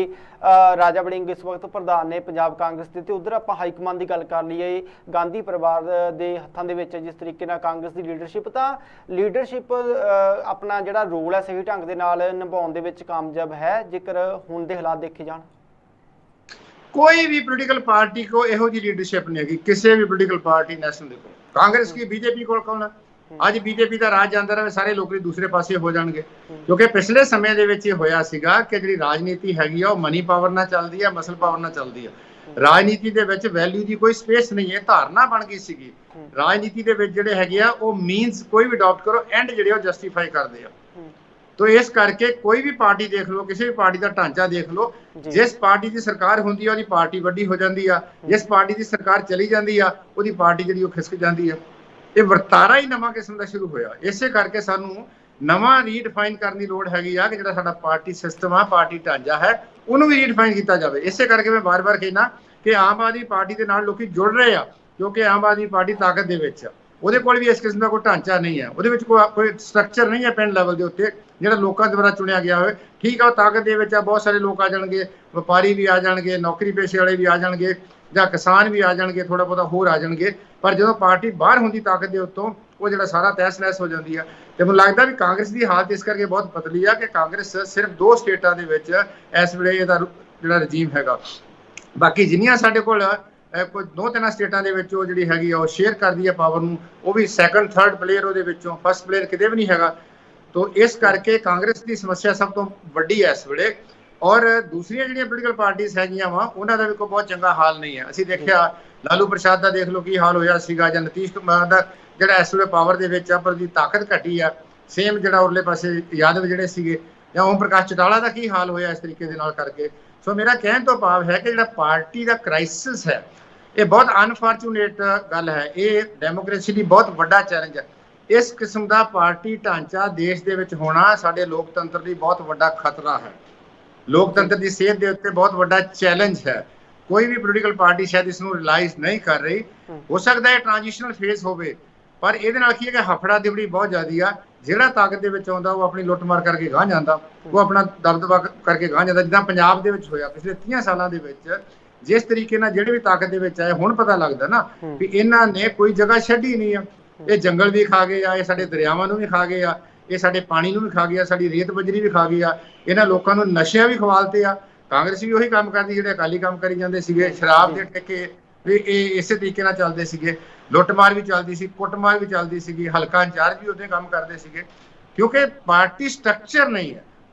ਰਾਜਾ ਵੜਿੰਗ ਇਸ ਵਕਤ ਪ੍ਰਧਾਨ ਨੇ ਪੰਜਾਬ ਕਾਂਗਰਸ ਦੇ, ਤੇ ਉਧਰ ਆਪਾਂ ਹਾਈਕਮਾਨ ਦੀ ਗੱਲ ਕਰ ਲਈਏ, ਗਾਂਧੀ ਪਰਿਵਾਰ ਦੇ ਹੱਥਾਂ ਦੇ ਵਿੱਚ ਜਿਸ ਤਰੀਕੇ ਨਾਲ ਕਾਂਗਰਸ ਦੀ ਲੀਡਰਸ਼ਿਪ, ਤਾਂ ਲੀਡਰਸ਼ਿਪ ਆਪਣਾ ਜਿਹੜਾ ਰੋਲ ਹੈ ਸਹੀ ਢੰਗ ਦੇ ਨਾਲ ਨਿਭਾਉਣ ਦੇ ਵਿੱਚ ਕਾਮਯਾਬ ਹੈ ਜੇਕਰ ਹੁਣ ਦੇ ਹਾਲਾਤ ਦੇਖੇ ਜਾਣ? कोई भी पॉलिटिकल पार्टी को ਇਹੋ ਜਿਹੀ ਲੀਡਰਸ਼ਿਪ ਨਹੀਂ ਹੈਗੀ, ਕਿਸੇ ਵੀ ਪੋਲੀਟੀਕਲ ਪਾਰਟੀ ਨੈਸ਼ਨਲ ਦੇ ਕੋਲ। ਕਾਂਗਰਸ ਕੀ, ਬੀਜੇਪੀ ਕੋਲ ਕੌਣ ਹੈ? ਅੱਜ ਬੀਜੇਪੀ ਦਾ ਰਾਜ ਜਾਂਦਾ ਰਹੇ, ਸਾਰੇ ਲੋਕ ਦੂਸਰੇ ਪਾਸੇ ਹੋ ਜਾਣਗੇ। ਕਿਉਂਕਿ ਪਿਛਲੇ ਸਮੇਂ ਦੇ ਵਿੱਚ ਇਹ ਹੋਇਆ ਸੀਗਾ ਕਿ ਜਿਹੜੀ ਰਾਜਨੀਤੀ ਹੈਗੀ ਆ ਉਹ ਮਨੀ ਪਾਵਰ ਨਾਲ ਚੱਲਦੀ ਆ, ਮਸਲ ਪਾਵਰ ਨਾਲ ਚੱਲਦੀ ਆ। ਰਾਜਨੀਤੀ ਦੇ ਵਿੱਚ ਵੈਲਿਊ ਦੀ ਕੋਈ ਸਪੇਸ ਨਹੀਂ ਹੈ, ਧਾਰਨਾ ਬਣ ਗਈ ਸੀਗੀ। ਰਾਜਨੀਤੀ ਦੇ ਵਿੱਚ ਜਿਹੜੇ ਹੈਗੇ ਆ ਉਹ ਮੀਨਸ ਕੋਈ ਵੀ ਅਡਾਪਟ ਕਰੋ, ਐਂਡ ਜਿਹੜੇ ਉਹ ਜਸਟੀਫਾਈ ਕਰਦੇ ਆ। तो इस करके कोई भी पार्टी देख लो, किसी भी पार्टी का ढांचा देख लो, जिस पार्टी की सरकार होंदी है ओदी पार्टी वड्डी हो जाती है, जिस पार्टी की सरकार चली जाती है ओदी पार्टी जिहड़ी खिसक जाती है। ये वर्तारा ही नवा किस्म का शुरू होया। इसे करके सानू नवा रीडिफाइन करने की लोड़ हैगी आ कि जिहड़ा साडा पार्टी सिस्टम आ, पार्टी ढांचा है, उहनूं भी रीडिफाइन किया जाए। इसे करके मैं बार बार कहना कि आम आदमी पार्टी के नाल लोकी जुड़ रहे हैं, क्योंकि आम आदमी पार्टी ताकत दे विच ਉਹਦੇ ਕੋਲ ਵੀ ਇਸ ਕਿਸਮ ਦਾ ਕੋਈ ਢਾਂਚਾ ਨਹੀਂ ਹੈ, ਉਹਦੇ ਵਿੱਚ ਕੋਈ ਸਟਰਕਚਰ ਨਹੀਂ ਹੈ ਪਿੰਡ ਲੈਵਲ ਦੇ ਉੱਤੇ ਜਿਹੜਾ ਲੋਕਾਂ ਦੁਆਰਾ ਚੁਣਿਆ ਗਿਆ ਹੋਵੇ। ਠੀਕ ਆ, ਉਹ ਤਾਕਤ ਦੇ ਵਿੱਚ ਆ, ਬਹੁਤ ਸਾਰੇ ਲੋਕ ਆ ਜਾਣਗੇ, ਵਪਾਰੀ ਵੀ ਆ ਜਾਣਗੇ, ਨੌਕਰੀ ਪੇਸ਼ੇ ਵਾਲੇ ਵੀ ਆ ਜਾਣਗੇ, ਜਾਂ ਕਿਸਾਨ ਵੀ ਆ ਜਾਣਗੇ, ਥੋੜਾ ਬਹੁਤਾ ਹੋਰ ਆ ਜਾਣਗੇ। ਪਰ ਜਦੋਂ ਪਾਰਟੀ ਬਾਹਰ ਹੁੰਦੀ ਤਾਕਤ ਦੇ ਉੱਤੋਂ, ਉਹ ਜਿਹੜਾ ਸਾਰਾ ਤਹਿਸ ਨਹਿਸ ਹੋ ਜਾਂਦੀ ਆ। ਤੇ ਮੈਨੂੰ ਲੱਗਦਾ ਵੀ ਕਾਂਗਰਸ ਦੀ ਹਾਲਤ ਇਸ ਕਰਕੇ ਬਹੁਤ ਪਤਲੀ ਆ ਕਿ ਕਾਂਗਰਸ ਸਿਰਫ 2 ਸਟੇਟਾਂ ਦੇ ਵਿੱਚ ਇਸ ਵੇਲੇ ਇਹਦਾ ਜਿਹੜਾ ਰਜੀਮ ਹੈਗਾ। ਬਾਕੀ ਜਿੰਨੀਆਂ ਸਾਡੇ ਕੋਲ ਕੋਈ 2-3 ਸਟੇਟਾਂ ਦੇ ਵਿੱਚ ਉਹ ਜਿਹੜੀ ਹੈਗੀ ਆ ਉਹ ਸ਼ੇਅਰ ਕਰਦੀ ਹੈ ਪਾਵਰ ਨੂੰ, ਉਹ ਵੀ ਸੈਕੰਡ ਥਰਡ ਪਲੇਅਰ ਉਹਦੇ ਵਿੱਚੋਂ, ਫਸਟ ਪਲੇਅਰ ਕਿਤੇ ਵੀ ਨਹੀਂ ਹੈਗਾ। तो इस करके कांग्रेस की समस्या सब तो वड्डी है इस वेले। और दूसरिया जिहड़ियां पोलीटिकल पार्टीज हैगियां वा उन्हां दा भी कोई बहुत चंगा हाल नहीं है। असीं देखिया लालू प्रसाद दा देख लो की हाल होया सीगा, जां नीतीश कुमार दा जिहड़ा इस वेले पावर दे विच आ पर दी ताकत घटी आ, ਸੇਮ ਜਿਹੜਾ ਉਰਲੇ ਪਾਸੇ ਯਾਦਵ ਜਿਹੜੇ ਸੀਗੇ, ਜਾਂ ਓਮ ਪ੍ਰਕਾਸ਼ ਚੌਟਾਲਾ ਦਾ ਕੀ ਹਾਲ ਹੋਇਆ ਇਸ ਤਰੀਕੇ ਦੇ ਨਾਲ ਕਰਕੇ। ਸੋ ਮੇਰਾ ਕਹਿਣ ਤੋਂ ਭਾਵ ਹੈ ਕਿ ਜਿਹੜਾ ਪਾਰਟੀ ਦਾ ਕ੍ਰਾਈਸਿਸ ਹੈ, ਇਹ ਬਹੁਤ ਅਨਫੋਰਚੂਨੇਟ ਗੱਲ ਹੈ। ਇਹ ਡੈਮੋਕ੍ਰੇਸੀ ਲਈ ਬਹੁਤ ਵੱਡਾ ਚੈਲੰਜ ਹੈ। ਇਸ ਕਿਸਮ ਦਾ ਪਾਰਟੀ ਢਾਂਚਾ ਦੇਸ਼ ਦੇ ਵਿੱਚ ਹੋਣਾ ਸਾਡੇ ਲੋਕਤੰਤਰ ਲਈ ਬਹੁਤ ਵੱਡਾ ਖਤਰਾ ਹੈ, ਲੋਕਤੰਤਰ ਦੀ ਸਿਹਤ ਦੇ ਉੱਤੇ ਬਹੁਤ ਵੱਡਾ ਚੈਲੰਜ ਹੈ। ਕੋਈ ਵੀ ਪੋਲੀਟੀਕਲ ਪਾਰਟੀ ਸ਼ਾਇਦ ਇਸ ਨੂੰ ਰਿਅਲਾਈਜ਼ ਨਹੀਂ ਕਰ ਰਹੀ। ਹੋ ਸਕਦਾ ਹੈ ਟ੍ਰਾਂਜੀਸ਼ਨਲ ਫੇਜ਼ ਹੋਵੇ, ਪਰ ਇਹਦੇ ਨਾਲ ਕੀ ਹੈ ਕਿ ਹਫੜਾ ਦਿਵੜੀ ਬਹੁਤ ਜ਼ਿਆਦੀ ਆ। ਜਿਹੜਾ ਤਾਕਤ ਦੇ ਵਿੱਚ ਆਉਂਦਾ ਉਹ ਆਪਣੀ ਲੁੱਟਮਾਰ ਕਰਕੇ ਗਾਂਹ ਜਾਂਦਾ, ਉਹ ਆਪਣਾ ਦਬਦਬਾ ਕਰਕੇ ਗਾਂਹ ਜਾਂਦਾ। ਜਿੱਦਾਂ ਪੰਜਾਬ ਦੇ ਵਿੱਚ ਹੋਇਆ ਪਿਛਲੇ 30 ਸਾਲਾਂ ਦੇ ਵਿੱਚ, ਜਿਸ ਤਰੀਕੇ ਨਾਲ ਜਿਹੜੇ ਵੀ ਤਾਕਤ ਦੇ ਵਿੱਚ ਆਏ, ਹੁਣ ਪਤਾ ਲੱਗਦਾ ਨਾ ਵੀ ਇਹਨਾਂ ਨੇ ਕੋਈ ਜਗ੍ਹਾ ਛੱਡੀ ਨਹੀਂ ਆ। ਇਹ ਜੰਗਲ ਵੀ ਖਾ ਗਏ ਆ, ਇਹ ਸਾਡੇ ਦਰਿਆਵਾਂ ਨੂੰ ਵੀ ਖਾ ਗਏ ਆ, ਇਹ ਸਾਡੇ ਪਾਣੀ ਨੂੰ ਵੀ ਖਾ ਗਏ ਆ, ਸਾਡੀ ਰੇਤ ਬਜਰੀ ਵੀ ਖਾ ਗਏ ਆ, ਇਹਨਾਂ ਲੋਕਾਂ ਨੂੰ ਨਸ਼ਿਆਂ ਵੀ ਖਵਾਲਤੇ ਆ। ਕਾਂਗਰਸ ਵੀ ਉਹੀ ਕੰਮ ਕਰਦੀ ਜਿਹੜੇ ਅਕਾਲੀ ਕੰਮ ਕਰੀ ਜਾਂਦੇ ਸੀਗੇ। ਸ਼ਰਾਬ ਦੇ ਠੇਕੇ ਵੀ ਇਹ ਇਸੇ ਤਰੀਕੇ ਨਾਲ ਚੱਲਦੇ ਸੀਗੇ, ਲੁੱਟਮਾਰ ਵੀ ਚੱਲਦੀ ਸੀ, ਕੁੱਟਮਾਰ ਵੀ ਚੱਲਦੀ ਸੀਗੀ, ਹਲਕਾ ਇੰਚਾਰਜ ਵੀ ਉਹਦੇ ਕੰਮ ਕਰਦੇ ਸੀਗੇ। ਕਿਉਂਕਿ ਪਾਰਟੀ ਸਟਰਕਚਰ ਨਹੀਂ ਹੈ।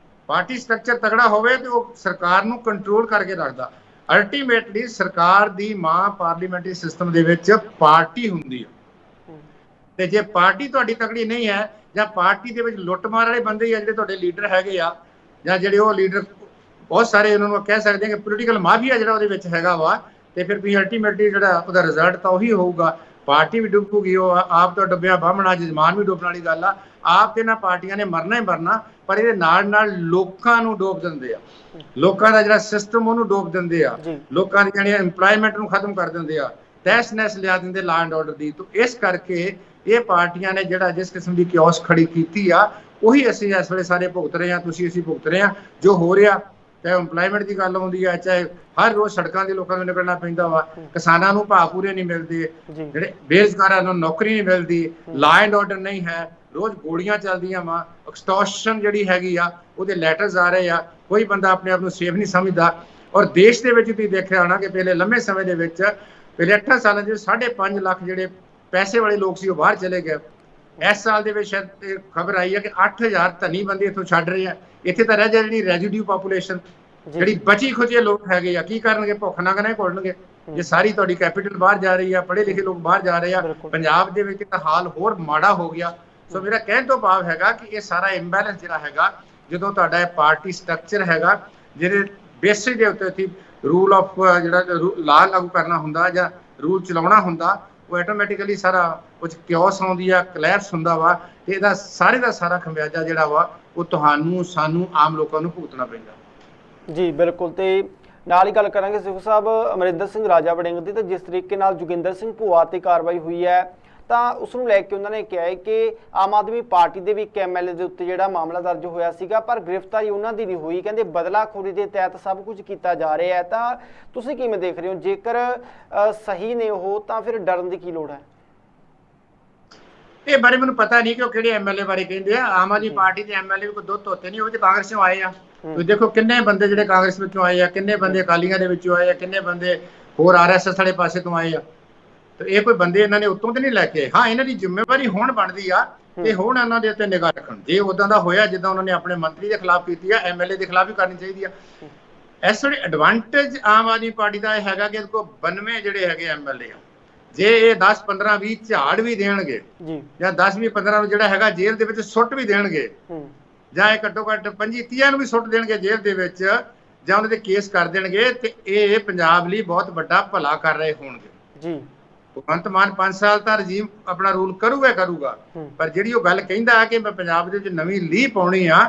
ਪਾਰਟੀ ਸਟਰਕਚਰ ਤਗੜਾ ਹੋਵੇ ਤੇ ਉਹ ਸਰਕਾਰ ਨੂੰ ਕੰਟਰੋਲ ਕਰਕੇ ਰੱਖਦਾ। ਅਲਟੀਮੇਟਲੀ ਸਰਕਾਰ ਦੀ ਮਾਂ ਪਾਰਲੀਮੈਂਟਰੀ ਸਿਸਟਮ ਦੇ ਵਿੱਚ ਪਾਰਟੀ ਹੁੰਦੀ ਹੈ, ਤੇ ਜੇ ਪਾਰਟੀ ਤੁਹਾਡੀ ਤਕੜੀ ਨਹੀਂ ਹੈ, ਜਾਂ ਪਾਰਟੀ ਦੇ ਵਿੱਚ ਲੁੱਟਮਾਰ ਵਾਲੇ ਬੰਦੇ ਆ ਜਿਹੜੇ ਤੁਹਾਡੇ ਲੀਡਰ ਹੈਗੇ ਆ, ਜਾਂ ਜਿਹੜੇ ਉਹ ਲੀਡਰ ਬਹੁਤ ਸਾਰੇ ਉਹਨਾਂ ਨੂੰ ਕਹਿ ਸਕਦੇ ਹਾਂ ਕਿ ਪੋਲੀਟੀਕਲ ਮਾਫੀਆ ਜਿਹੜਾ ਉਹਦੇ ਵਿੱਚ ਹੈਗਾ ਵਾ, ਤੇ ਫਿਰ ਵੀ ਅਲਟੀਮੇਟਲੀ ਜਿਹੜਾ ਉਹਦਾ ਰਿਜ਼ਲਟ ਤਾਂ ਉਹੀ ਹੋਊਗਾ। ਪਾਰਟੀ ਵੀ ਡੁੱਬੂਗੀ, ਉਹ ਆਪ ਤਾਂ ਡੁੱਬਿਆ ਬਾਹਮਣਾ ਜਜ਼ਮਾਨ ਵੀ ਡੁੱਬਣ ਵਾਲੀ ਗੱਲ ਆ। ਆਪ ਤੇ ਇਹਨਾਂ ਪਾਰਟੀਆਂ ਨੇ ਮਰਨਾ ਹੀ ਮਰਨਾ, ਪਰ ਇਹਦੇ ਨਾਲ ਨਾਲ ਲੋਕਾਂ ਨੂੰ ਡੋਬ ਦਿੰਦੇ ਆ, ਲੋਕਾਂ ਦਾ ਜਿਹੜਾ ਸਿਸਟਮ ਉਹਨੂੰ ਡੋਬ ਦਿੰਦੇ ਆ, ਲੋਕਾਂ ਦੀ ਜਿਹੜੀ ਇੰਪਲੋਇਮੈਂਟ ਨੂੰ ਖਤਮ ਕਰ ਦਿੰਦੇ ਆ, ਤਹਿਸ ਨਹਿਸ ਲਿਆ ਦਿੰਦੇ ਲਾ ਐਂਡ ਆਰਡਰ ਦੀ। ਤਾਂ ਇਸ ਕਰਕੇ ਇਹ ਪਾਰਟੀਆਂ ਨੇ ਜਿਹੜਾ ਜਿਸ ਕਿਸਮ ਦੀ ਕਿਓਸ ਖੜੀ ਕੀਤੀ ਆ, ਉਹੀ ਅਸੀਂ ਇਸ ਵੇਲੇ ਸਾਰੇ ਭੁਗਤ ਰਹੇ ਹਾਂ, ਤੁਸੀਂ ਅਸੀਂ ਭੁਗਤ ਰਹੇ ਹਾਂ। ਜੋ ਹੋ ਰਿਹਾ, ਚਾਹੇ ਇੰਪਲੋਇਮੈਂਟ ਦੀ ਗੱਲ ਆਉਂਦੀ ਹੈ, ਚਾਹੇ ਹਰ ਰੋਜ਼ ਸੜਕਾਂ ਦੇ ਲੋਕਾਂ ਨੂੰ ਨਿਕਲਣਾ ਪੈਂਦਾ ਵਾ, ਕਿਸਾਨਾਂ ਨੂੰ ਭਾਅ ਪੂਰੇ ਨਹੀਂ ਮਿਲਦੇ, ਜਿਹੜੇ ਬੇਰੁਜ਼ਗਾਰਾਂ ਨੂੰ ਨੌਕਰੀ ਨਹੀਂ ਮਿਲਦੀ, ਲਾ ਐਂਡ ਆਰਡਰ ਨਹੀਂ ਹੈ, ਰੋਜ਼ ਗੋਲੀਆਂ ਚੱਲਦੀਆਂ ਵਾ, ਐਕਸਟੋਰਸ਼ਨ ਜਿਹੜੀ ਹੈਗੀ ਆ ਉਹਦੇ ਲੈਟਰਸ ਆ ਰਹੇ ਆ, ਕੋਈ ਬੰਦਾ ਆਪਣੇ ਆਪ ਨੂੰ ਸੇਫ ਨਹੀਂ ਸਮਝਦਾ। ਔਰ ਦੇਸ਼ ਦੇ ਵਿੱਚ ਤੁਸੀਂ ਦੇਖਿਆ ਹੋਣਾ ਕਿ ਪਹਿਲੇ ਲੰਮੇ ਸਮੇਂ ਦੇ ਵਿੱਚ, ਪਹਿਲੇ 8 ਸਾਲਾਂ ਦੇ 5.5 ਲੱਖ ਜਿਹੜੇ ਪੈਸੇ ਵਾਲੇ ਲੋਕ ਸੀ ਉਹ ਬਾਹਰ ਚਲੇ ਗਏ। ਇਸ ਸਾਲ ਦੇ ਵਿੱਚ ਸ਼ਾਇਦ ਖਬਰ ਆਈ ਹੈ ਕਿ 8000 ਧਨੀ ਬੰਦੇ ਇੱਥੋਂ ਛੱਡ ਰਹੇ ਆ। ਇੱਥੇ ਤਾਂ ਰਹਿ ਜਾ ਜਿਹੜੀ ਰੈਜ਼ੀਡਿਊ ਪਾਪੂਲੇਸ਼ਨ, ਜਿਹੜੀ ਬਚੀ ਖੁਚੇ ਲੋਕ ਹੈਗੇ ਆ, ਕੀ ਕਰਨਗੇ? ਭੁੱਖ ਨੰਗ ਨਹੀਂ ਘੁਲਣਗੇ ਜੇ ਸਾਰੀ ਤੁਹਾਡੀ ਕੈਪੀਟਲ ਬਾਹਰ ਜਾ ਰਹੀ ਆ, ਪੜ੍ਹੇ ਲਿਖੇ ਲੋਕ ਬਾਹਰ ਜਾ ਰਹੇ ਆ। ਪੰਜਾਬ ਦੇ ਵਿੱਚ ਤਾਂ ਹਾਲ ਹੋਰ ਮਾੜਾ ਹੋ ਗਿਆ। ਸੋ ਮੇਰਾ ਕਹਿਣ ਤੋਂ ਭਾਵ ਹੈਗਾ ਕਿ ਇਹ ਸਾਰਾ ਇੰਬੈਲੈਂਸ ਜਿਹੜਾ ਹੈਗਾ, ਜਦੋਂ ਤੁਹਾਡਾ ਇਹ ਪਾਰਟੀ ਸਟਰਕਚਰ ਹੈਗਾ ਜਿਹਦੇ ਬੇਸਿਸ ਦੇ ਉੱਤੇ ਤੁਸੀਂ ਰੂਲ ਆਫ ਜਿਹੜਾ ਲਾ ਲਾਗੂ ਕਰਨਾ ਹੁੰਦਾ ਜਾਂ ਰੂਲ ਚਲਾਉਣਾ ਹੁੰਦਾ, ਉਹ ਆਟੋਮੈਟਿਕਲੀ ਸਾਰਾ ਕੁਝ ਕਿਓਸ ਆਉਂਦੀ ਆ, ਕਲੈਪਸ ਹੁੰਦਾ ਵਾ। ਇਹਦਾ ਸਾਰੇ ਦਾ ਸਾਰਾ ਖਮਿਆਜਾ ਜਿਹੜਾ ਵਾ ਉਹ ਤੁਹਾਨੂੰ, ਸਾਨੂੰ, ਆਮ ਲੋਕਾਂ ਨੂੰ ਭੁਗਤਣਾ ਪੈਂਦਾ। ਜੀ ਬਿਲਕੁਲ। ਤੇ ਨਾਲ ਹੀ ਗੱਲ ਕਰਾਂਗੇ ਸਿੱਖੋ ਸਾਹਿਬ ਅਮਰਿੰਦਰ ਸਿੰਘ ਰਾਜਾ ਵੜਿੰਗ ਦੀ। ਤਾਂ ਜਿਸ ਤਰੀਕੇ ਨਾਲ ਜੋਗਿੰਦਰ ਸਿੰਘ ਭੂਆ ਤੇ ਕਾਰਵਾਈ ਹੋਈ ਹੈ, ਤਾਂ ਉਸ ਨੂੰ ਲੈ ਕੇ ਉਹਨਾਂ ਨੇ ਕਿਹਾ ਹੈ ਕਿ ਆਮ ਆਦਮੀ ਪਾਰਟੀ ਦੇ ਵੀ ਇੱਕ ਐਮਐਲਏ ਦੇ ਉੱਤੇ ਜਿਹੜਾ ਮਾਮਲਾ ਦਰਜ ਹੋਇਆ ਸੀਗਾ, ਪਰ ਗ੍ਰਿਫਤਾਰੀ ਉਹਨਾਂ ਦੀ ਨਹੀਂ ਹੋਈ। ਕਹਿੰਦੇ ਬਦਲਾਖੋਰੀ ਦੇ ਤਹਿਤ ਸਭ ਕੁਝ ਕੀਤਾ ਜਾ ਰਿਹਾ ਹੈ। ਤਾਂ ਤੁਸੀਂ ਕਿਵੇਂ ਦੇਖ ਰਹੇ ਹੋ? ਜੇਕਰ ਸਹੀ ਨੇ ਉਹ, ਤਾਂ ਫਿਰ ਡਰਨ ਦੀ ਕੀ ਲੋੜ ਹੈ? ਇਹ ਬਾਰੇ ਮੈਨੂੰ ਪਤਾ ਨਹੀਂ ਕਿ ਉਹ ਕਿਹੜੇ ਐਮਐਲਏ ਬਾਰੇ ਕਹਿੰਦੇ ਆ। ਆਮ ਆਦਮੀ ਪਾਰਟੀ ਦੇ ਐਮਐਲਏ ਵੀ ਕੋਈ ਦੁੱਧ ਧੋਤੇ ਨਹੀਂ, ਉਹ ਤੇ ਕਾਂਗਰਸ ਚੋਂ ਆਏ ਆ। ਤੁਸੀਂ ਦੇਖੋ ਕਿੰਨੇ ਬੰਦੇ ਜਿਹੜੇ ਕਾਂਗਰਸ ਵਿੱਚੋਂ ਆਏ ਆ, ਕਿੰਨੇ ਬੰਦੇ ਅਕਾਲੀਆਂ ਦੇ ਵਿੱਚੋਂ ਆਏ ਆ, ਕਿੰਨੇ ਬੰਦੇ ਹੋਰ ਆਰਐਸਐਸ ਵਾਲੇ ਪਾਸੇ ਤੋਂ ਆਏ ਆ। ਤੇ ਇਹ ਕੋਈ ਬੰਦੇ ਇਹਨਾਂ ਨੇ ਉੱਤੋਂ ਤੇ ਨਹੀਂ ਲੈ ਕੇ। ਹਾਂ, ਇਹਨਾਂ ਦੀ ਜ਼ਿੰਮੇਵਾਰੀ ਹੁਣ ਬਣਦੀ ਆ ਤੇ ਹੁਣ ਇਹਨਾਂ ਦੇ ਉੱਤੇ ਨਿਗਾਹ ਰੱਖਣ। ਜੇ ਉਦਾਂ ਦਾ ਹੋਇਆ ਜਿੱਦਾਂ ਉਹਨਾਂ ਨੇ ਆਪਣੇ ਮੰਤਰੀ ਦੇ ਖਿਲਾਫ ਕੀਤੀ ਆ, ਐਮਐਲਏ ਦੇ ਖਿਲਾਫ ਵੀ ਕਰਨੀ ਚਾਹੀਦੀ ਆ। ਇਸ ਵੇਲੇ ਐਡਵਾਂਟੇਜ ਆਮ ਆਦਮੀ ਪਾਰਟੀ ਦਾ ਇਹ ਹੈਗਾ ਕਿ ਇਹਦੇ ਕੋਲ 92 ਜਿਹੜੇ ਹੈਗੇ ਐਮਐਲਏ ਆ। ਜੇ ਇਹ 10 15 20 ਝਾੜ ਵੀ ਦੇਣਗੇ, ਜਾਂ 10 20 15 ਨੂੰ ਜਿਹੜਾ ਹੈਗਾ ਜੇਲ੍ਹ ਦੇ ਵਿੱਚ ਸੁੱਟ ਵੀ ਦੇਣਗੇ, ਜਾਂ ਇਹ ਘੱਟੋ ਘੱਟ 25 30 ਨੂੰ ਵੀ ਸੁੱਟ ਦੇਣਗੇ ਜੇਲ੍ਹ ਦੇ ਵਿੱਚ, ਜਾਂ ਉਹਨਾਂ ਦੇ ਕੇਸ ਕਰ ਦੇਣਗੇ, ਤੇ ਇਹ ਪੰਜਾਬ ਲਈ ਬਹੁਤ ਵੱਡਾ ਭਲਾ ਕਰ ਰਹੇ ਹੋਣਗੇ ਜੀ। ਭਗਵੰਤ ਮਾਨ 5 ਸਾਲ ਤਾਂ ਰਜੀਮ ਆਪਣਾ ਰੂਲ ਕਰੂਗਾ, ਪਰ ਜਿਹੜੀ ਉਹ ਗੱਲ ਕਹਿੰਦਾ ਕਿ ਮੈਂ ਪੰਜਾਬ ਦੇ ਵਿੱਚ ਨਵੀਂ ਲੀਹ ਪਾਉਣੀ ਆ,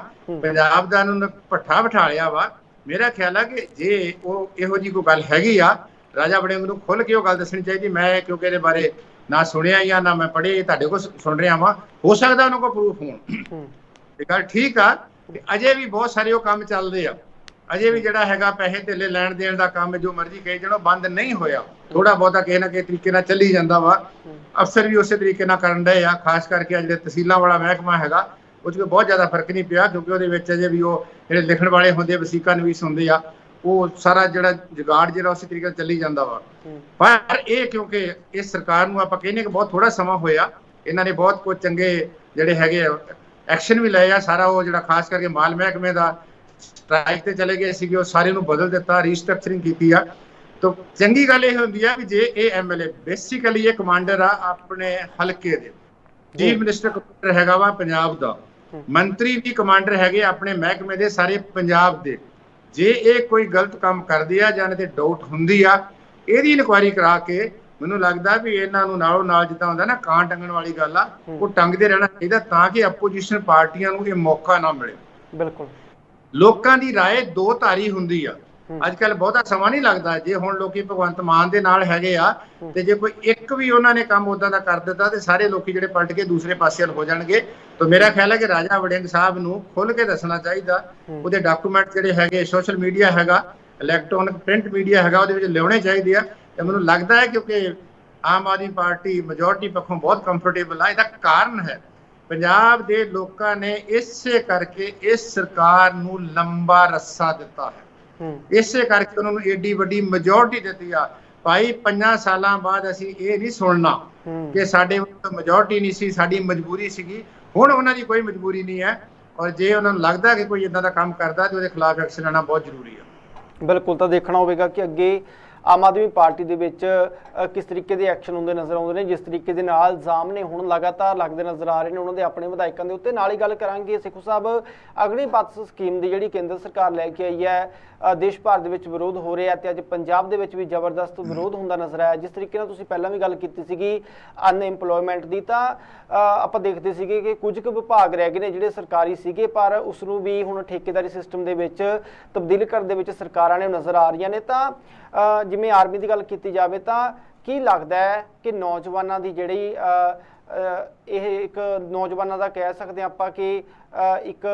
ਪੰਜਾਬ ਦਾ ਨੂੰ ਭੱਠਾ ਬਿਠਾ ਲਿਆ ਵਾ। ਮੇਰਾ ਖਿਆਲ ਆ ਕਿ ਜੇ ਉਹ ਇਹੋ ਜਿਹੀ ਕੋਈ ਗੱਲ ਹੈਗੀ ਆ, ਰਾਜਾ ਵੜਿੰਗ ਨੂੰ ਖੁੱਲ ਕੇ ਉਹ ਗੱਲ ਦੱਸਣੀ ਚਾਹੀਦੀ। ਮੈਂ ਕਿਉਂਕਿ ਇਹਦੇ ਬਾਰੇ ਨਾ ਸੁਣਿਆ ਜਾਂ ਨਾ ਮੈਂ ਪੜ੍ਹੇ, ਤੁਹਾਡੇ ਕੋਲ ਸੁਣ ਰਿਹਾ ਵਾਂ। ਹੋ ਸਕਦਾ ਉਹਨਾਂ ਕੋਲ ਪ੍ਰੂਫ ਹੋਣ। ਇਹ ਗੱਲ ਠੀਕ ਆ ਕਿ ਅਜੇ ਵੀ ਬਹੁਤ ਸਾਰੇ ਉਹ ਕੰਮ ਚੱਲਦੇ ਆ। ਅਜੇ ਵੀ ਜਿਹੜਾ ਹੈਗਾ ਪੈਸੇ ਧੇਲੇ ਲੈਣ ਦੇਣ ਦਾ ਕੰਮ ਜੋ ਮਰਜ਼ੀ ਕਹੀ ਜਾਣੋ, ਬੰਦ ਨਹੀਂ ਹੋਇਆ। ਥੋੜਾ ਬਹੁਤਾ ਕਿਸੇ ਨਾ ਕਿਸੇ ਤਰੀਕੇ ਨਾਲ ਚੱਲੀ ਜਾਂਦਾ ਵਾ। ਅਫਸਰ ਵੀ ਉਸੇ ਤਰੀਕੇ ਨਾਲ ਕਰਨ ਡਏ ਆ। ਖਾਸ ਕਰਕੇ ਜਿਹੜੇ ਤਹਿਸੀਲਾਂ ਵਾਲਾ ਮਹਿਕਮਾ ਹੈਗਾ, ਉਹ 'ਚ ਬਹੁਤ ਜ਼ਿਆਦਾ ਫਰਕ ਨਹੀਂ ਪਿਆ, ਕਿਉਂਕਿ ਉਹਦੇ ਵਿੱਚ ਅਜੇ ਵੀ ਉਹ ਜਿਹੜੇ ਲਿਖਣ ਵਾਲੇ ਹੁੰਦੇ, ਵਸੀਕਾ ਨਵੀਸ ਹੁੰਦੇ ਆ, ਉਹ ਸਾਰਾ ਜਿਹੜਾ ਜੁਗਾੜ ਜਿਹੜਾ ਉਸੇ ਤਰੀਕੇ ਨਾਲ ਚੱਲੀ ਜਾਂਦਾ ਵਾ। ਪਰ ਇਹ ਕਿਉਂਕਿ ਇਸ ਸਰਕਾਰ ਨੂੰ ਆਪਾਂ ਕਹਿੰਦੇ ਕਿ ਬਹੁਤ ਥੋੜਾ ਸਮਾਂ ਹੋਇਆ, ਇਹਨਾਂ ਨੇ ਬਹੁਤ ਕੁਝ ਚੰਗੇ ਜਿਹੜੇ ਹੈਗੇ ਐਕਸ਼ਨ ਵੀ ਲਏ ਆ। ਸਾਰਾ ਉਹ ਜਿਹੜਾ ਖਾਸ ਕਰਕੇ ਮਾਲ ਮਹਿਕਮੇ ਦਾ ਸਟ੍ਰਾਈਕ ਤੇ ਚਲੇ ਗਏ ਸੀਗੇ, ਉਹ ਸਾਰੇ ਨੂੰ ਬਦਲ ਦਿੱਤਾ, ਰੀਸਟਰਕਚਰਿੰਗ ਕੀਤੀ ਆ। ਤਾਂ ਚੰਗੀ ਗੱਲ ਇਹ ਹੁੰਦੀ ਆ ਵੀ ਜੇ ਇਹ ਐਮਐਲਏ ਬੇਸਿਕਲੀ ਇਹ ਕਮਾਂਡਰ ਆ ਆਪਣੇ ਹਲਕੇ ਦੇ, ਚੀਫ ਮਿਨਿਸਟਰ ਹੈਗਾ ਵਾ ਪੰਜਾਬ ਦਾ, ਮੰਤਰੀ ਵੀ ਕਮਾਂਡਰ ਹੈਗੇ ਆਪਣੇ ਮਹਿਕਮੇ ਦੇ ਸਾਰੇ ਪੰਜਾਬ ਦੇ। ਜੇ ਇਹ ਕੋਈ ਗਲਤ ਕੰਮ ਕਰਦੇ ਆ ਜਾਂ ਇਹਨਾਂ ਤੇ ਡਾਊਟ ਹੁੰਦੀ ਆ, ਇਹਦੀ ਇਨਕੁਆਇਰੀ ਕਰਾ ਕੇ ਮੈਨੂੰ ਲੱਗਦਾ ਵੀ ਇਹਨਾਂ ਨੂੰ ਨਾਲੋਂ ਨਾਲ, ਜਿੱਦਾਂ ਹੁੰਦਾ ਨਾ ਕਾਂ ਟੰਗਣ ਵਾਲੀ ਗੱਲ ਆ, ਉਹ ਟੰਗਦੇ ਰਹਿਣਾ ਚਾਹੀਦਾ ਤਾਂ ਕਿ ਆਪੋਜੀਸ਼ਨ ਪਾਰਟੀਆਂ ਨੂੰ ਇਹ ਮੌਕਾ ਨਾ ਮਿਲੇ। ਬਿਲਕੁਲ ਲੋਕਾਂ ਦੀ ਰਾਏ ਦੋ ਧਾਰੀ ਹੁੰਦੀ ਆ। ਅੱਜ ਕੱਲ ਬਹੁਤਾ ਸਮਾਂ ਨਹੀਂ ਲੱਗਦਾ। ਜੇ ਹੁਣ ਲੋਕੀ ਭਗਵੰਤ ਮਾਨ ਦੇ ਨਾਲ ਹੈਗੇ ਆ ਤੇ ਜੇ ਕੋਈ ਇੱਕ ਵੀ ਉਹਨਾਂ ਨੇ ਕੰਮ ਉਦਾਂ ਦਾ ਕਰ ਦਿੱਤਾ ਤੇ ਸਾਰੇ ਲੋਕੀ ਜਿਹੜੇ ਪਲਟ ਕੇ ਦੂਸਰੇ ਪਾਸੇ ਹੋ ਜਾਣਗੇ। ਤਾਂ ਮੇਰਾ ਖਿਆਲ ਹੈ ਕਿ ਰਾਜਾ ਵੜਿੰਗ ਸਾਹਿਬ ਨੂੰ ਖੁੱਲ ਕੇ ਦੱਸਣਾ ਚਾਹੀਦਾ। ਉਹਦੇ ਡਾਕੂਮੈਂਟ ਜਿਹੜੇ ਹੈਗੇ, ਸੋਸ਼ਲ ਮੀਡੀਆ ਹੈਗਾ, ਇਲੈਕਟ੍ਰੋਨਿਕ ਪ੍ਰਿੰਟ ਮੀਡੀਆ ਹੈਗਾ, ਉਹਦੇ ਵਿੱਚ ਲਿਆਉਣੇ ਚਾਹੀਦੇ ਆ। ਤੇ ਮੈਨੂੰ ਲੱਗਦਾ ਹੈ ਕਿਉਂਕਿ ਆਮ ਆਦਮੀ ਪਾਰਟੀ ਮੈਜੋਰਟੀ ਪੱਖੋਂ ਬਹੁਤ ਕੰਫਰਟੇਬਲ ਆ। ਇਹਦਾ ਕਾਰਨ ਹੈ ਪੰਜਾਬ ਦੇ ਲੋਕਾਂ ਨੇ ਇਸੇ ਕਰਕੇ ਇਸ ਸਰਕਾਰ ਨੂੰ ਲੰਬਾ ਰੱਸਾ ਦਿੱਤਾ ਹੈ। ਇਸੇ ਕਰਕੇ ਉਹਨਾਂ ਨੂੰ ਏਡੀ ਵੱਡੀ ਮੈਜੋਰਟੀ ਦਿੱਤੀ ਆ। ਭਾਈ 5 ਸਾਲਾਂ ਬਾਅਦ ਅਸੀਂ ਇਹ ਨਹੀਂ ਸੁਣਨਾ ਕਿ ਸਾਡੇ ਮੈਜੋਰਟੀ ਨਹੀਂ ਸੀ, ਸਾਡੀ ਮਜਬੂਰੀ ਸੀਗੀ। ਹੁਣ ਉਹਨਾਂ ਦੀ ਕੋਈ ਮਜਬੂਰੀ ਨਹੀਂ ਹੈ। ਔਰ ਜੇ ਉਹਨਾਂ ਨੂੰ ਲੱਗਦਾ ਕਿ ਕੋਈ ਇਦਾਂ ਦਾ ਕੰਮ ਕਰਦਾ ਤੇ ਉਹਦੇ ਖਿਲਾਫ ਐਕਸ਼ਨ ਲੈਣਾ ਬਹੁਤ ਜ਼ਰੂਰੀ ਹੈ। ਬਿਲਕੁਲ, ਤਾਂ ਦੇਖਣਾ ਹੋਵੇਗਾ ਕਿ ਅੱਗੇ ਆਮ ਆਦਮੀ ਪਾਰਟੀ ਦੇ ਵਿੱਚ ਕਿਸ ਤਰੀਕੇ ਦੇ ਐਕਸ਼ਨ ਹੁੰਦੇ ਨਜ਼ਰ ਆਉਂਦੇ ਨੇ। ਜਿਸ ਤਰੀਕੇ ਦੇ ਨਾਲ ਇਲਜ਼ਾਮ ਨੇ ਹੁਣ ਲਗਾਤਾਰ ਲੱਗਦੇ ਨਜ਼ਰ ਆ ਰਹੇ ਨੇ ਉਹਨਾਂ ਦੇ ਆਪਣੇ ਵਿਧਾਇਕਾਂ ਦੇ ਉੱਤੇ। ਨਾਲ ਹੀ ਗੱਲ ਕਰਾਂਗੇ ਸੇਖੋਂ ਸਾਹਿਬ, ਅਗਨੀਪਥ ਸਕੀਮ ਦੀ ਜਿਹੜੀ ਕੇਂਦਰ ਸਰਕਾਰ ਲੈ ਕੇ ਆਈ ਹੈ, ਦੇਸ਼ ਭਰ ਦੇ ਵਿੱਚ ਵਿਰੋਧ ਹੋ ਰਿਹਾ ਤੇ ਅੱਜ ਪੰਜਾਬ ਦੇ ਵਿੱਚ ਵੀ ਜ਼ਬਰਦਸਤ ਵਿਰੋਧ ਹੁੰਦਾ ਨਜ਼ਰ ਆਇਆ। ਜਿਸ ਤਰੀਕੇ ਨਾਲ ਤੁਸੀਂ ਪਹਿਲਾਂ ਵੀ ਗੱਲ ਕੀਤੀ ਸੀਗੀ ਅਨਐਮਪਲੋਇਮੈਂਟ ਦੀ, ਤਾਂ ਆਪਾਂ ਦੇਖਦੇ ਸੀਗੇ ਕਿ ਕੁਝ ਕੁ ਵਿਭਾਗ ਰਹਿ ਗਏ ਨੇ ਜਿਹੜੇ ਸਰਕਾਰੀ ਸੀਗੇ, ਪਰ ਉਸ ਨੂੰ ਵੀ ਹੁਣ ਠੇਕੇਦਾਰੀ ਸਿਸਟਮ ਦੇ ਵਿੱਚ ਤਬਦੀਲ ਕਰਨ ਦੇ ਵਿੱਚ ਸਰਕਾਰਾਂ ਨੇ ਨਜ਼ਰ ਆ ਰਹੀਆਂ ਨੇ। ਤਾਂ ਜਿਵੇਂ ਆਰਮੀ ਦੀ ਗੱਲ ਕੀਤੀ ਜਾਵੇ ਤਾਂ ਕੀ ਲੱਗਦਾ ਹੈ ਕਿ ਨੌਜਵਾਨਾਂ ਦੀ ਜਿਹੜੀ ਇਹ ਇੱਕ ਨੌਜਵਾਨਾਂ ਦਾ ਕਹਿ ਸਕਦੇ ਹਾਂ ਆਪਾਂ ਕਿ ਇੱਕ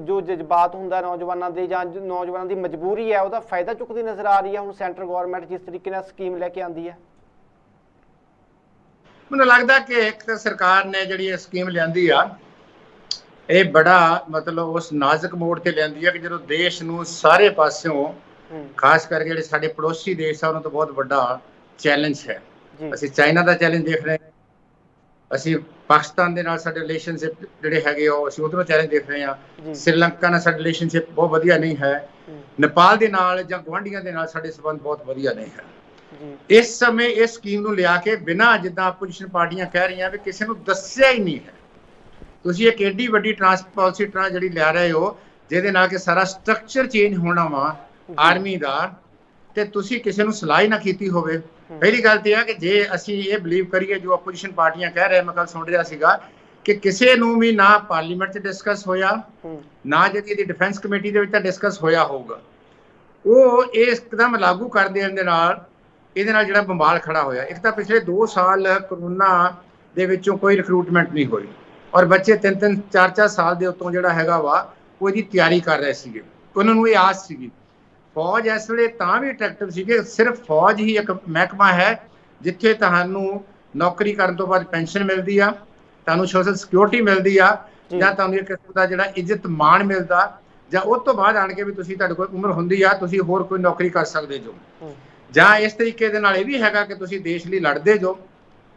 ਜੋ ਜਜ਼ਬਾਤ ਹੁੰਦਾ ਨੌਜਵਾਨਾਂ ਦੇ ਜਾਂ ਨੌਜਵਾਨਾਂ ਦੀ ਮਜਬੂਰੀ ਹੈ, ਉਹਦਾ ਫਾਇਦਾ ਚੁੱਕਦੀ ਨਜ਼ਰ ਆ ਰਹੀ ਹੈ ਹੁਣ ਸੈਂਟਰ ਗਵਰਨਮੈਂਟ ਜਿਸ ਤਰੀਕੇ ਨਾਲ ਸਕੀਮ ਲੈ ਕੇ ਆਉਂਦੀ ਹੈ? ਮੈਨੂੰ ਲੱਗਦਾ ਕਿ ਇੱਕ ਤਾਂ ਸਰਕਾਰ ਨੇ ਜਿਹੜੀ ਇਹ ਸਕੀਮ ਲਿਆਂਦੀ ਆ, ਇਹ ਬੜਾ ਮਤਲਬ ਉਸ ਨਾਜ਼ੁਕ ਮੋੜ ਤੇ ਲਿਆਂਦੀ ਆ ਕਿ ਜਦੋਂ ਦੇਸ਼ ਨੂੰ ਸਾਰੇ ਪਾਸਿਓਂ, ਖਾਸ ਕਰਕੇ ਜਿਹੜੇ ਸਾਡੇ ਪੜੋਸੀ ਦੇਸ਼ ਆ, ਉਹਨਾਂ ਤੋਂ ਬਹੁਤ ਵੱਡਾ ਚੈਲੰਜ ਹੈ। ਅਸੀਂ ਚਾਈਨਾ ਦਾ ਚੈਲੰਜ ਦੇਖ ਰਹੇ ਹਾਂ, ਅਸੀਂ ਪਾਕਿਸਤਾਨ ਦੇ ਨਾਲ ਸਾਡੇ ਰਿਲੇਸ਼ਨਸ਼ਿਪ ਜਿਹੜੇ ਹੈਗੇ ਉਹ ਅਸੀਂ ਉਧਰੋਂ ਚੈਲੰਜ ਦੇਖ ਰਹੇ ਹਾਂ। ਸ੍ਰੀਲੰਕਾ ਨਾਲ ਸਾਡਾ ਰਿਲੇਸ਼ਨਸ਼ਿਪ ਬਹੁਤ ਵਧੀਆ ਨਹੀਂ ਹੈ। ਨੇਪਾਲ ਦੇ ਨਾਲ ਜਾਂ ਗੁਆਂਢੀਆਂ ਦੇ ਨਾਲ ਸਾਡੇ ਸੰਬੰਧ ਬਹੁਤ ਵਧੀਆ ਨਹੀਂ ਹੈ। ਇਸ ਸਮੇਂ ਇਸ ਸਕੀਮ ਨੂੰ ਲਿਆ ਕੇ ਬਿਨਾਂ, ਜਿੱਦਾਂ ਆਪੋਜੀਸ਼ਨ ਪਾਰਟੀਆਂ ਕਹਿ ਰਹੀਆਂ ਵੀ ਕਿਸੇ ਨੂੰ ਦੱਸਿਆ ਹੀ ਨਹੀਂ ਹੈ, ਤੁਸੀਂ ਇੱਕ ਏਡੀ ਵੱਡੀ ਪਾਲਿਸੀ ਜਿਹੜੀ ਲਿਆ ਰਹੇ ਹੋ ਜਿਹਦੇ ਨਾਲ ਕਿ ਸਾਰਾ ਸਟਰਕਚਰ ਚੇਂਜ ਹੋਣਾ ਵਾ ਆਰਮੀ ਦਾ, ਤੇ ਤੁਸੀਂ ਕਿਸੇ ਨੂੰ ਸਲਾਹ ਹੀ ਨਾ ਕੀਤੀ ਹੋਵੇ। ਪਹਿਲੀ ਗੱਲ ਤੇ ਇਹ ਹੈ ਕਿ ਜੇ ਅਸੀਂ ਇਹ ਬਿਲੀਵ ਕਰੀਏ ਜੋ ਆਪੋਜੀਸ਼ਨ ਪਾਰਟੀਆਂ ਕਹਿ ਰਹੇ, ਮੈਂ ਕੱਲ ਸੁਣ ਰਿਹਾ ਸੀਗਾ ਕਿ ਕਿਸੇ ਨੂੰ ਵੀ ਨਾ ਪਾਰਲੀਮੈਂਟ 'ਚ ਡਿਸਕਸ ਹੋਇਆ, ਨਾ ਜਿਹੜੀ ਇਹਦੀ ਡਿਫੈਂਸ ਕਮੇਟੀ ਦੇ ਵਿੱਚ ਤਾਂ ਡਿਸਕਸ ਹੋਇਆ ਹੋਊਗਾ, ਉਹ ਇਹ ਇੱਕਦਮ ਲਾਗੂ ਕਰ ਦੇਣ ਦੇ ਨਾਲ ਇਹਦੇ ਨਾਲ ਜਿਹੜਾ ਬੰਬਾਲ ਖੜਾ ਹੋਇਆ। ਇੱਕ ਤਾਂ ਪਿਛਲੇ 2 ਸਾਲ ਕਰੋਨਾ ਦੇ ਵਿੱਚੋਂ ਕੋਈ ਰਿਕਰੂਟਮੈਂਟ ਨਹੀਂ ਹੋਈ ਔਰ ਬੱਚੇ 3-3 4-4 ਸਾਲ ਦੇ ਉੱਤੋਂ ਜਿਹੜਾ ਹੈਗਾ ਵਾ ਉਹ ਇਹਦੀ ਤਿਆਰੀ ਕਰ ਰਹੇ ਸੀਗੇ। ਉਹਨਾਂ ਨੂੰ ਇਹ ਆਸ ਸੀਗੀ। ਫੌਜ ਇਸ ਵੇਲੇ ਤਾਂ ਵੀ ਅਟਰੈਕਟਿਵ ਸੀ ਕਿ ਸਿਰਫ ਫੌਜ ਹੀ ਇੱਕ ਮਹਿਕਮਾ ਹੈ ਜਿੱਥੇ ਤੁਹਾਨੂੰ ਨੌਕਰੀ ਕਰਨ ਤੋਂ ਬਾਅਦ ਪੈਨਸ਼ਨ ਮਿਲਦੀ ਆ, ਤੁਹਾਨੂੰ ਸੋਸ਼ਲ ਸਿਕਿਉਰਿਟੀ ਮਿਲਦੀ ਆ, ਜਾਂ ਤੁਹਾਨੂੰ ਇੱਕ ਕਿਸਮ ਦਾ ਜਿਹੜਾ ਇੱਜ਼ਤ ਮਾਣ ਮਿਲਦਾ, ਜਾਂ ਉਸ ਤੋਂ ਬਾਅਦ ਆਣ ਕੇ ਵੀ ਤੁਸੀਂ, ਤੁਹਾਡੇ ਕੋਲ ਉਮਰ ਹੁੰਦੀ ਆ, ਤੁਸੀਂ ਹੋਰ ਕੋਈ ਨੌਕਰੀ ਕਰ ਸਕਦੇ ਜੋ, ਜਾਂ ਇਸ ਤਰੀਕੇ ਦੇ ਨਾਲ ਇਹ ਵੀ ਹੈਗਾ ਕਿ ਤੁਸੀਂ ਦੇਸ਼ ਲਈ ਲੜਦੇ ਜੋ।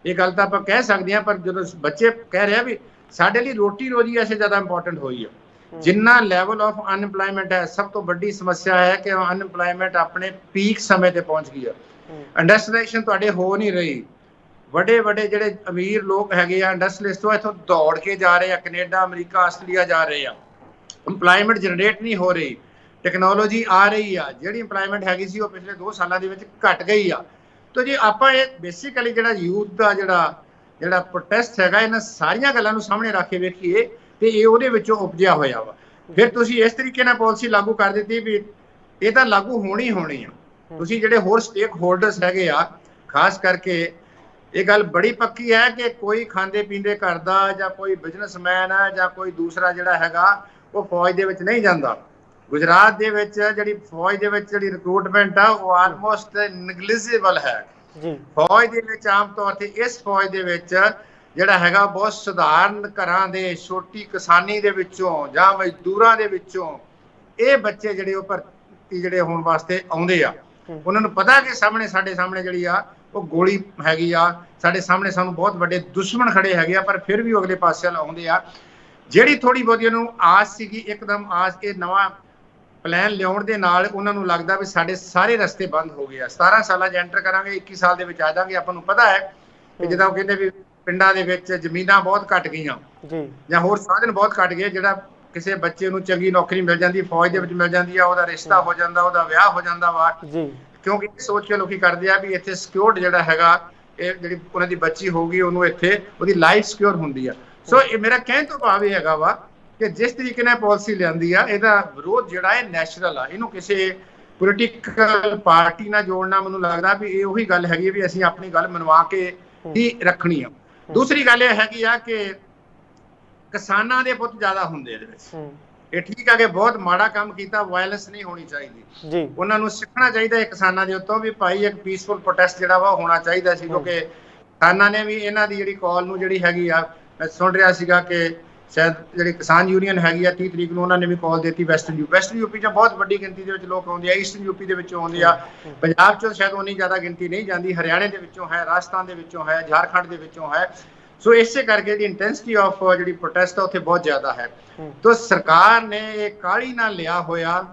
ਇਹ ਗੱਲ ਤਾਂ ਆਪਾਂ ਕਹਿ ਸਕਦੇ ਹਾਂ, ਪਰ ਜਦੋਂ ਬੱਚੇ ਕਹਿ ਰਹੇ ਵੀ ਸਾਡੇ ਲਈ ਰੋਟੀ ਰੋਜੀ ਐਸੇ ਜ਼ਿਆਦਾ ਇੰਪੋਰਟੈਂਟ ਹੋਈ ਹੈ। ਜਿੰਨਾ ਲੈਵਲ ਆਫ ਅਨਐਮਪਲੋਇਮੈਂਟ ਹੈ, ਸਭ ਤੋਂ ਵੱਡੀ ਸਮੱਸਿਆ ਹੈ ਕਿ ਅਨਐਮਪਲੋਇਮੈਂਟ ਆਪਣੇ ਪੀਕ ਸਮੇਂ ਤੇ ਪਹੁੰਚ ਗਈ ਹੈ। ਇੰਡਸਟਰੀਲਾਈਜੇਸ਼ਨ ਤੁਹਾਡੇ ਹੋ ਨਹੀਂ ਰਹੀ। ਵੱਡੇ ਵੱਡੇ ਜਿਹੜੇ ਅਮੀਰ ਲੋਕ ਹੈਗੇ ਆ ਇੰਡਸਟਰੀਲਿਸਟ, ਉਹ ਇੱਥੋਂ ਦੌੜ ਕੇ ਜਾ ਰਹੇ ਆ, ਕੈਨੇਡਾ, ਅਮਰੀਕਾ, ਆਸਟ੍ਰੇਲੀਆ ਜਾ ਰਹੇ ਆ। ਇੰਪਲੋਇਮੈਂਟ ਜਨਰੇਟ ਨਹੀਂ ਹੋ ਰਹੀ। ਟੈਕਨੋਲੋਜੀ ਆ ਰਹੀ ਆ, ਜਿਹੜੀ ਇੰਪਲੋਇਮੈਂਟ ਹੈਗੀ ਸੀ ਉਹ ਪਿਛਲੇ 2 ਸਾਲਾਂ ਦੇ ਵਿੱਚ ਘਟ ਗਈ ਆ। ਤਾਂ ਜੇ ਆਪਾਂ ਇਹ ਬੇਸਿਕਲੀ ਜਿਹੜਾ ਯੂਥ ਦਾ ਜਿਹੜਾ ਪ੍ਰੋਟੈਸਟ ਹੈਗਾ, ਇਹਨਾਂ ਸਾਰੀਆਂ ਗੱਲਾਂ ਨੂੰ ਸਾਹਮਣੇ ਰੱਖ ਕੇ ਵੇਖੀਏ ਤੇ ਇਹ ਉਹਦੇ ਵਿੱਚੋਂ ਉਪਜਿਆ ਹੋਇਆ ਵਾ। ਫਿਰ ਤੁਸੀਂ ਇਸ ਤਰੀਕੇ ਨਾਲ ਪਾਲਿਸੀ ਲਾਗੂ ਕਰ ਦਿੱਤੀ ਵੀ ਇਹ ਤਾਂ ਲਾਗੂ ਹੋਣੀ ਆ। ਤੁਸੀਂ ਜਿਹੜੇ ਹੋਰ ਸਟੇਕ ਹੋਲਡਰਸ ਹੈਗੇ ਆ, ਖਾਸ ਕਰਕੇ ਇਹ ਗੱਲ ਬੜੀ ਪੱਕੀ ਹੈ ਕਿ ਕੋਈ ਖਾਂਦੇ ਪੀਂਦੇ ਘਰ ਦਾ ਜਾਂ ਕੋਈ ਬਿਜ਼ਨਸਮੈਨ ਹੈ ਜਾਂ ਕੋਈ ਦੂਸਰਾ ਜਿਹੜਾ ਹੈਗਾ ਉਹ ਫੌਜ ਦੇ ਵਿੱਚ ਨਹੀਂ ਜਾਂਦਾ। ਗੁਜਰਾਤ ਦੇ ਵਿੱਚ ਜਿਹੜੀ ਫੌਜ ਦੇ ਵਿੱਚ ਜਿਹੜੀ ਰਿਕਰੂਟਮੈਂਟ ਆ ਉਹ ਆਲਮੋਸਟ ਨੈਗਲੀਜੀਬਲ ਹੈ। ਫੌਜ ਦੇ ਵਿੱਚ ਆਮ ਤੌਰ ਤੇ ਇਸ ਫੌਜ ਦੇ ਵਿੱਚ ਜਿਹੜਾ ਹੈਗਾ ਬਹੁਤ ਸਧਾਰਨ ਘਰਾਂ ਦੇ, ਛੋਟੀ ਕਿਸਾਨੀ ਦੇ ਵਿੱਚੋਂ ਜਾਂ ਮਜ਼ਦੂਰਾਂ ਦੇ ਵਿੱਚੋਂ ਇਹ ਬੱਚੇ ਜਿਹੜੇ ਉਹ ਭਰਤੀ ਜਿਹੜੇ ਹੋਣ ਵਾਸਤੇ ਆਉਂਦੇ ਆ। ਉਹਨਾਂ ਨੂੰ ਪਤਾ ਕਿ ਸਾਡੇ ਸਾਹਮਣੇ ਜਿਹੜੀ ਆ ਉਹ ਗੋਲੀ ਹੈਗੀ ਆ, ਸਾਡੇ ਸਾਹਮਣੇ ਸਾਨੂੰ ਬਹੁਤ ਵੱਡੇ ਦੁਸ਼ਮਣ ਖੜੇ ਹੈਗੇ ਆ, ਪਰ ਫਿਰ ਵੀ ਅਗਲੇ ਪਾਸੇ ਆਉਂਦੇ ਆ। ਜਿਹੜੀ ਥੋੜੀ ਬਹੁਤੀ ਉਹਨੂੰ ਆਸ ਸੀਗੀ, ਇੱਕਦਮ ਆਸ, ਇਹ ਨਵਾਂ ਪਲਾਨ ਲਿਆਉਣ ਦੇ ਨਾਲ ਉਹਨਾਂ ਨੂੰ ਲੱਗਦਾ ਵੀ ਸਾਡੇ ਸਾਰੇ ਰਸਤੇ ਬੰਦ ਹੋ ਗਏ ਆ। 17 ਸਾਲਾਂ 'ਚ ਐਂਟਰ ਕਰਾਂਗੇ, 21 ਸਾਲ ਦੇ ਵਿੱਚ ਆ ਜਾਵਾਂਗੇ। ਆਪਾਂ ਨੂੰ ਪਤਾ ਹੈ ਕਿ ਜਿੱਦਾਂ ਉਹ ਕਹਿੰਦੇ ਵੀ ਪਿੰਡਾਂ ਦੇ ਵਿੱਚ ਜ਼ਮੀਨਾਂ ਬਹੁਤ ਘਟ ਗਈਆਂ ਜੀ ਜਾਂ ਹੋਰ ਸਾਧਨ ਬਹੁਤ ਘਟ ਗਏ, ਜਿਹੜਾ ਕਿਸੇ ਬੱਚੇ ਨੂੰ ਚੰਗੀ ਨੌਕਰੀ ਮਿਲ ਜਾਂਦੀ, ਫੌਜ ਦੇ ਵਿੱਚ ਮਿਲ ਜਾਂਦੀ ਆ, ਉਹਦਾ ਰਿਸ਼ਤਾ ਹੋ ਜਾਂਦਾ, ਉਹਦਾ ਵਿਆਹ ਹੋ ਜਾਂਦਾ ਵਾ, ਜੀ ਕਿਉਂਕਿ ਇਹ ਸੋਚ ਕੇ ਲੋਕੀ ਕਰਦੇ ਆ ਵੀ ਇੱਥੇ ਸਿਕਿਉਰਡ ਜਿਹੜਾ ਹੈਗਾ, ਇਹ ਜਿਹੜੀ ਉਹਨਾਂ ਦੀ ਬੱਚੀ ਹੋਊਗੀ ਉਹਨੂੰ ਇੱਥੇ ਉਹਦੀ ਲਾਈਫ ਸਿਕਿਉਰ ਹੁੰਦੀ ਆ। ਸੋ ਇਹ ਮੇਰਾ ਕਹਿਣ ਤੋਂ ਭਾਵ ਇਹ ਹੈਗਾ ਵਾ ਕਿ ਜਿਸ ਤਰੀਕੇ ਨਾਲ ਪਾਲਿਸੀ ਲਿਆਂਦੀ ਆ, ਇਹਦਾ ਵਿਰੋਧ ਜਿਹੜਾ ਹੈ ਨੈਚੁਰਲ ਆ, ਇਹਨੂੰ ਕਿਸੇ ਪੋਲੀਟੀਕਲ ਪਾਰਟੀ ਨਾਲ ਜੋੜਨਾ ਮੈਨੂੰ ਲੱਗਦਾ ਵੀ ਇਹ ਉਹੀ ਗੱਲ ਹੈਗੀ ਵੀ ਅਸੀਂ ਆਪਣੀ ਗੱਲ ਮਨਵਾ ਕੇ ਹੀ ਰੱਖਣੀ ਆ। ਦੂਸਰੀ ਗੱਲ ਇਹ ਹੈਗੀ ਆ ਕਿ ਕਿਸਾਨਾਂ ਦੇ ਪੁੱਤ ਜ਼ਿਆਦਾ ਹੁੰਦੇ ਇਹਦੇ ਵਿੱਚ। ਇਹ ਠੀਕ ਆ ਕਿ ਬਹੁਤ ਮਾੜਾ ਕੰਮ ਕੀਤਾ, ਵਾਇਲੈਂਸ ਨਹੀਂ ਹੋਣੀ ਚਾਹੀਦੀ ਜੀ, ਉਹਨਾਂ ਨੂੰ ਸਿੱਖਣਾ ਚਾਹੀਦਾ ਹੈ ਕਿਸਾਨਾਂ ਦੇ ਉੱਤੋਂ ਵੀ ਭਾਈ ਇੱਕ ਪੀਸਫੁਲ ਪ੍ਰੋਟੈਸਟ ਜਿਹੜਾ ਵਾ ਹੋਣਾ ਚਾਹੀਦਾ ਸੀ, ਕਿਉਂਕਿ ਕਿਸਾਨਾਂ ਨੇ ਵੀ ਇਹਨਾਂ ਦੀ ਜਿਹੜੀ ਕਾਲ ਨੂੰ ਜਿਹੜੀ ਹੈਗੀ ਆ, ਮੈਂ ਸੁਣ ਰਿਹਾ ਸੀਗਾ ਕਿ ਸ਼ਾਇਦ ਜਿਹੜੀ ਕਿਸਾਨ ਯੂਨੀਅਨ ਹੈਗੀ ਆ 30 ਤਰੀਕ ਨੂੰ ਉਹਨਾਂ ਨੇ ਵੀ ਕਾਲ ਦਿੱਤੀ। ਵੈਸਟਰਨ ਯੂਪੀ 'ਚ ਬਹੁਤ ਵੱਡੀ ਗਿਣਤੀ ਦੇ ਵਿੱਚ ਲੋਕ ਆਉਂਦੇ ਆ, ਈਸਟਰਨ ਯੂਪੀ ਦੇ ਵਿੱਚੋਂ ਆਉਂਦੇ ਆ, ਪੰਜਾਬ 'ਚੋਂ ਸ਼ਾਇਦ ਉਨੀ ਜ਼ਿਆਦਾ ਗਿਣਤੀ ਨਹੀਂ ਜਾਂਦੀ, ਹਰਿਆਣੇ ਦੇ ਵਿੱਚੋਂ ਹੈ, ਰਾਜਸਥਾਨ ਦੇ ਵਿੱਚੋਂ ਹੈ, ਝਾਰਖੰਡ ਦੇ ਵਿੱਚੋਂ ਹੈ। ਸੋ ਇਸੇ ਕਰਕੇ ਦੀ ਇੰਟੈਂਸਿਟੀ ਆਫ ਜਿਹੜੀ ਪ੍ਰੋਟੈਸਟ ਆ ਉੱਥੇ ਬਹੁਤ ਜ਼ਿਆਦਾ ਹੈ। ਤਾਂ ਸਰਕਾਰ ਨੇ ਇਹ ਕਾਹਲੀ ਨਾਲ ਲਿਆ ਹੋਇਆ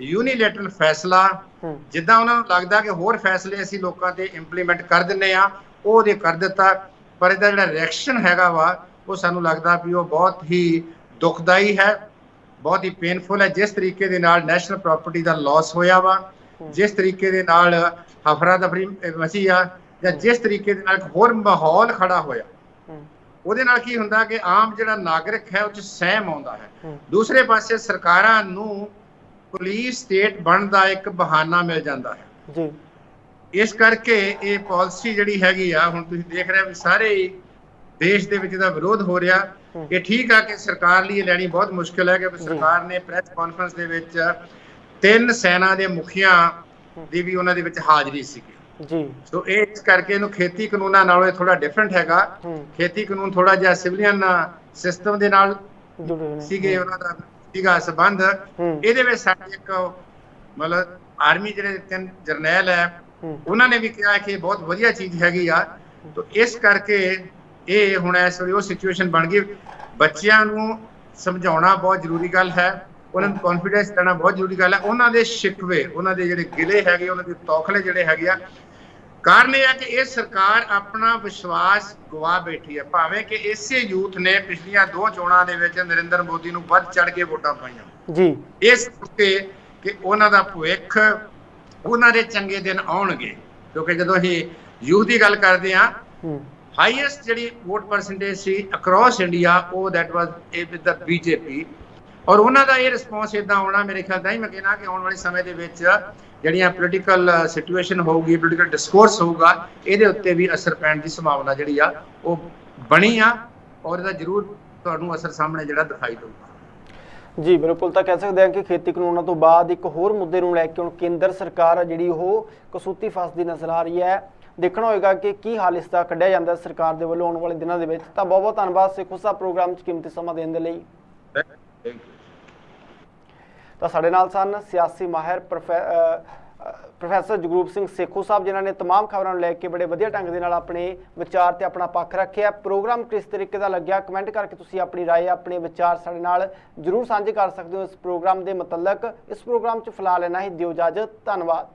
ਯੂਨੀਲੈਟਰਲ ਫੈਸਲਾ, ਜਿੱਦਾਂ ਉਹਨਾਂ ਨੂੰ ਲੱਗਦਾ ਕਿ ਹੋਰ ਫੈਸਲੇ ਅਸੀਂ ਲੋਕਾਂ ਤੇ ਇੰਪਲੀਮੈਂਟ ਕਰ ਦਿੰਦੇ ਆ, ਉਹ ਉਹਦੇ ਕਰ ਦਿੱਤਾ। ਪਰ ਇਹਦਾ ਜਿਹੜਾ ਰਿਐਕਸ਼ਨ ਹੈਗਾ ਵਾ ਉਹ ਸਾਨੂੰ ਲੱਗਦਾ ਵੀ ਉਹ ਬਹੁਤ ਹੀ ਦੁਖਦਾਈ ਹੈ, ਬਹੁਤ ਹੀ ਪੇਨਫੁਲ ਹੈ। ਜਿਸ ਤਰੀਕੇ ਦੇ ਨਾਲ ਨੈਸ਼ਨਲ ਪ੍ਰਾਪਰਟੀ ਦਾ ਲਾਸ ਹੋਇਆ ਵਾ, ਜਿਸ ਤਰੀਕੇ ਦੇ ਨਾਲ ਹਫਰਾ ਦਫਰੀ ਮਚੀ ਆ, ਜਾਂ ਜਿਸ ਤਰੀਕੇ ਦੇ ਨਾਲ ਹੋਰ ਮਾਹੌਲ ਖੜਾ ਹੋਇਆ, ਉਹਦੇ ਨਾਲ ਕੀ ਹੁੰਦਾ ਕਿ ਆਮ ਜਿਹੜਾ ਨਾਗਰਿਕ ਹੈ ਉਹ 'ਚ ਸਹਿਮ ਆਉਂਦਾ ਹੈ। ਦੂਸਰੇ ਪਾਸੇ ਸਰਕਾਰਾਂ ਨੂੰ ਪੁਲਿਸ ਸਟੇਟ ਬਣਨ ਦਾ ਇੱਕ ਬਹਾਨਾ ਮਿਲ ਜਾਂਦਾ ਹੈ ਜੀ। ਇਸ ਕਰਕੇ ਇਹ ਪਾਲਿਸੀ ਜਿਹੜੀ ਹੈਗੀ ਆ, ਹੁਣ ਤੁਸੀਂ ਦੇਖ ਰਹੇ ਹੋ ਵੀ ਸਾਰੇ ਦੇਸ਼ ਦੇ ਵਿੱਚ ਇਹਦਾ ਵਿਰੋਧ ਹੋ ਰਿਹਾ। ਇਹ ਠੀਕ ਆ ਕਿ ਸਰਕਾਰ ਲਈ ਇਹ ਲੈਣੀ ਬਹੁਤ ਮੁਸ਼ਕਿਲ ਹੈ, ਕਿ ਸਰਕਾਰ ਨੇ ਪ੍ਰੈਸ ਕਾਨਫਰੰਸ ਦੇ ਵਿੱਚ 3 ਸੈਨਾ ਦੇ ਮੁਖੀਆਂ ਦੀ ਵੀ ਉਹਨਾਂ ਦੇ ਵਿੱਚ ਹਾਜ਼ਰੀ ਸੀਗੀ ਜੀ। ਸੋ ਇਹ ਇਸ ਕਰਕੇ ਇਹਨੂੰ ਖੇਤੀ ਕਾਨੂੰਨਾਂ ਨਾਲੋਂ ਇਹ ਥੋੜਾ ਡਿਫਰੈਂਟ ਹੈਗਾ। ਖੇਤੀ ਕਾਨੂੰਨ ਥੋੜਾ ਜਿਹਾ ਸਿਵਲੀਅਨ ਸਿਸਟਮ ਦੇ ਨਾਲ ਸੀਗੇ, ਉਹਨਾਂ ਦਾ ਸੀਗਾ ਸੰਬੰਧ। ਇਹਦੇ ਵਿੱਚ ਸਾਡੇ ਇੱਕ ਮਤਲਬ ਆਰਮੀ ਜਿਹੜੇ 3 ਜਰਨੈਲ ਹੈ, ਉਹਨਾਂ ਨੇ ਵੀ ਕਿਹਾ ਕਿ ਇਹ ਬਹੁਤ ਵਧੀਆ ਚੀਜ਼ ਹੈਗੀ ਆ। ਤਾਂ ਇਸ ਕਰਕੇ ਇਹ ਹੁਣ ਇਸ ਵੇਲੇ ਉਹ ਸਿਚੁਏਸ਼ਨ ਬਣ ਗਈ। ਬੱਚਿਆਂ ਨੂੰ ਸਮਝਾਉਣਾ ਬਹੁਤ ਜ਼ਰੂਰੀ ਗੱਲ ਹੈ, ਉਹਨਾਂ ਨੂੰ ਕੌਨਫੀਡੈਂਸ ਦੇਣਾ ਬਹੁਤ ਜ਼ਰੂਰੀ ਗੱਲ ਹੈ। ਉਹਨਾਂ ਦੇ ਸ਼ਿਕਵੇ, ਉਹਨਾਂ ਦੇ ਜਿਹੜੇ ਗਿਲੇ ਹੈਗੇ, ਉਹਨਾਂ ਦੇ ਤੌਖਲੇ ਜਿਹੜੇ ਹੈਗੇ ਆ, ਕਾਰਨ ਇਹ ਹੈ ਕਿ ਇਹ ਸਰਕਾਰ ਆਪਣਾ ਵਿਸ਼ਵਾਸ ਗਵਾ ਬੈਠੀ ਹੈ। ਭਾਵੇਂ ਕਿ ਇਸੇ ਯੂਥ ਨੇ ਪਿਛਲੀਆਂ 2 ਚੋਣਾਂ ਦੇ ਵਿੱਚ ਨਰਿੰਦਰ ਮੋਦੀ ਨੂੰ ਵੱਧ ਚੜ ਕੇ ਵੋਟਾਂ ਪਾਈਆਂ ਜੀ, ਇਸ ਕਰਕੇ ਕਿ ਉਹਨਾਂ ਦਾ ਭਵਿੱਖ, ਉਹਨਾਂ ਦੇ ਚੰਗੇ ਦਿਨ ਆਉਣਗੇ। ਕਿਉਂਕਿ ਜਦੋਂ ਅਸੀਂ ਯੂਥ ਦੀ ਗੱਲ ਕਰਦੇ ਹਾਂ, ਹਾਈਐਸਟ ਜਿਹੜੀ ਵੋਟ ਪਰਸੈਂਟੇਜ ਸੀ ਅਕ੍ਰੋਸ ਇੰਡੀਆ, ਉਹ that was with the BJP. ਔਰ ਉਹਨਾਂ ਦਾ ਇਹ ਰਿਸਪੌਂਸ ਇੱਦਾਂ ਆਉਣਾ, ਮੇਰੇ ਖਿਆਲ ਤਾਂ ਹੀ ਮੈਂ ਕਹਿਣਾ ਕਿ ਆਉਣ ਵਾਲੇ ਸਮੇਂ ਦੇ ਵਿੱਚ ਜਿਹੜੀਆਂ ਪੋਲੀਟੀਕਲ ਸਿਚੁਏਸ਼ਨ ਹੋਊਗੀ, ਪੋਲੀਟੀਕਲ ਡਿਸਕੋਰਸ ਹੋਊਗਾ, ਇਹਦੇ ਉੱਤੇ ਵੀ ਅਸਰ ਪੈਣ ਦੀ ਸੰਭਾਵਨਾ ਜਿਹੜੀ ਆ ਉਹ ਬਣੀ ਆ, ਔਰ ਇਹਦਾ ਜ਼ਰੂਰ ਤੁਹਾਨੂੰ ਅਸਰ ਸਾਹਮਣੇ ਜਿਹੜਾ ਦਿਖਾਈ ਦੇਊਗਾ ਜੀ। ਬਿਲਕੁਲ, ਤਾਂ ਕਹਿ ਸਕਦੇ ਹਾਂ ਕਿ ਖੇਤੀ ਕਾਨੂੰਨਾਂ ਤੋਂ ਬਾਅਦ ਇੱਕ ਹੋਰ ਮੁੱਦੇ ਨੂੰ ਲੈ ਕੇ ਹੁਣ ਕੇਂਦਰ ਸਰਕਾਰ ਆ ਜਿਹੜੀ ਉਹ ਕਸੂਤੀ ਫਸਦੀ ਨਜ਼ਰ ਆ ਰਹੀ ਹੈ। ਦੇਖਣਾ ਹੋਏਗਾ ਕਿ ਕੀ ਹੱਲ ਇਸ ਦਾ ਕੱਢਿਆ ਜਾਂਦਾ ਸਰਕਾਰ ਦੇ ਵੱਲੋਂ ਆਉਣ ਵਾਲੇ ਦਿਨਾਂ ਦੇ ਵਿੱਚ। ਤਾਂ ਬਹੁਤ ਬਹੁਤ ਧੰਨਵਾਦ ਸੇਖੋਂ ਸਾਹਿਬ ਪ੍ਰੋਗਰਾਮ 'ਚ ਕੀਮਤੀ ਸਮਾਂ ਦੇਣ ਦੇ ਲਈ। ਤਾਂ ਸਾਡੇ ਨਾਲ ਸਨ ਸਿਆਸੀ ਮਾਹਿਰ ਪ੍ਰੋਫੈਸਰ ਜਗਰੂਪ ਸਿੰਘ ਸੇਖੋਂ ਸਾਹਿਬ, ਜਿਨ੍ਹਾਂ ਨੇ तमाम ਖਬਰਾਂ ਨੂੰ ਲੈ ਕੇ ਬੜੇ ਵਧੀਆ ਢੰਗ ਦੇ ਨਾਲ ਆਪਣੇ ਵਿਚਾਰ ਤੇ ਆਪਣਾ ਪੱਖ ਰੱਖਿਆ। ਪ੍ਰੋਗਰਾਮ ਕਿਸ ਤਰੀਕੇ ਦਾ ਲੱਗਿਆ, ਕਮੈਂਟ ਕਰਕੇ ਤੁਸੀਂ ਆਪਣੀ ਰਾਏ, ਆਪਣੇ ਵਿਚਾਰ ਸਾਡੇ ਨਾਲ ਜ਼ਰੂਰ ਸਾਂਝੇ ਕਰ ਸਕਦੇ ਹੋ। ਇਸ ਪ੍ਰੋਗਰਾਮ ਦੇ ਮੁਤਲਕ ਇਸ ਪ੍ਰੋਗਰਾਮ 'ਚ ਫਿਲਹਾਲ ਇੰਨਾ ਹੀ। ਦਿਓ ਇਜਾਜ਼ਤ, ਧੰਨਵਾਦ।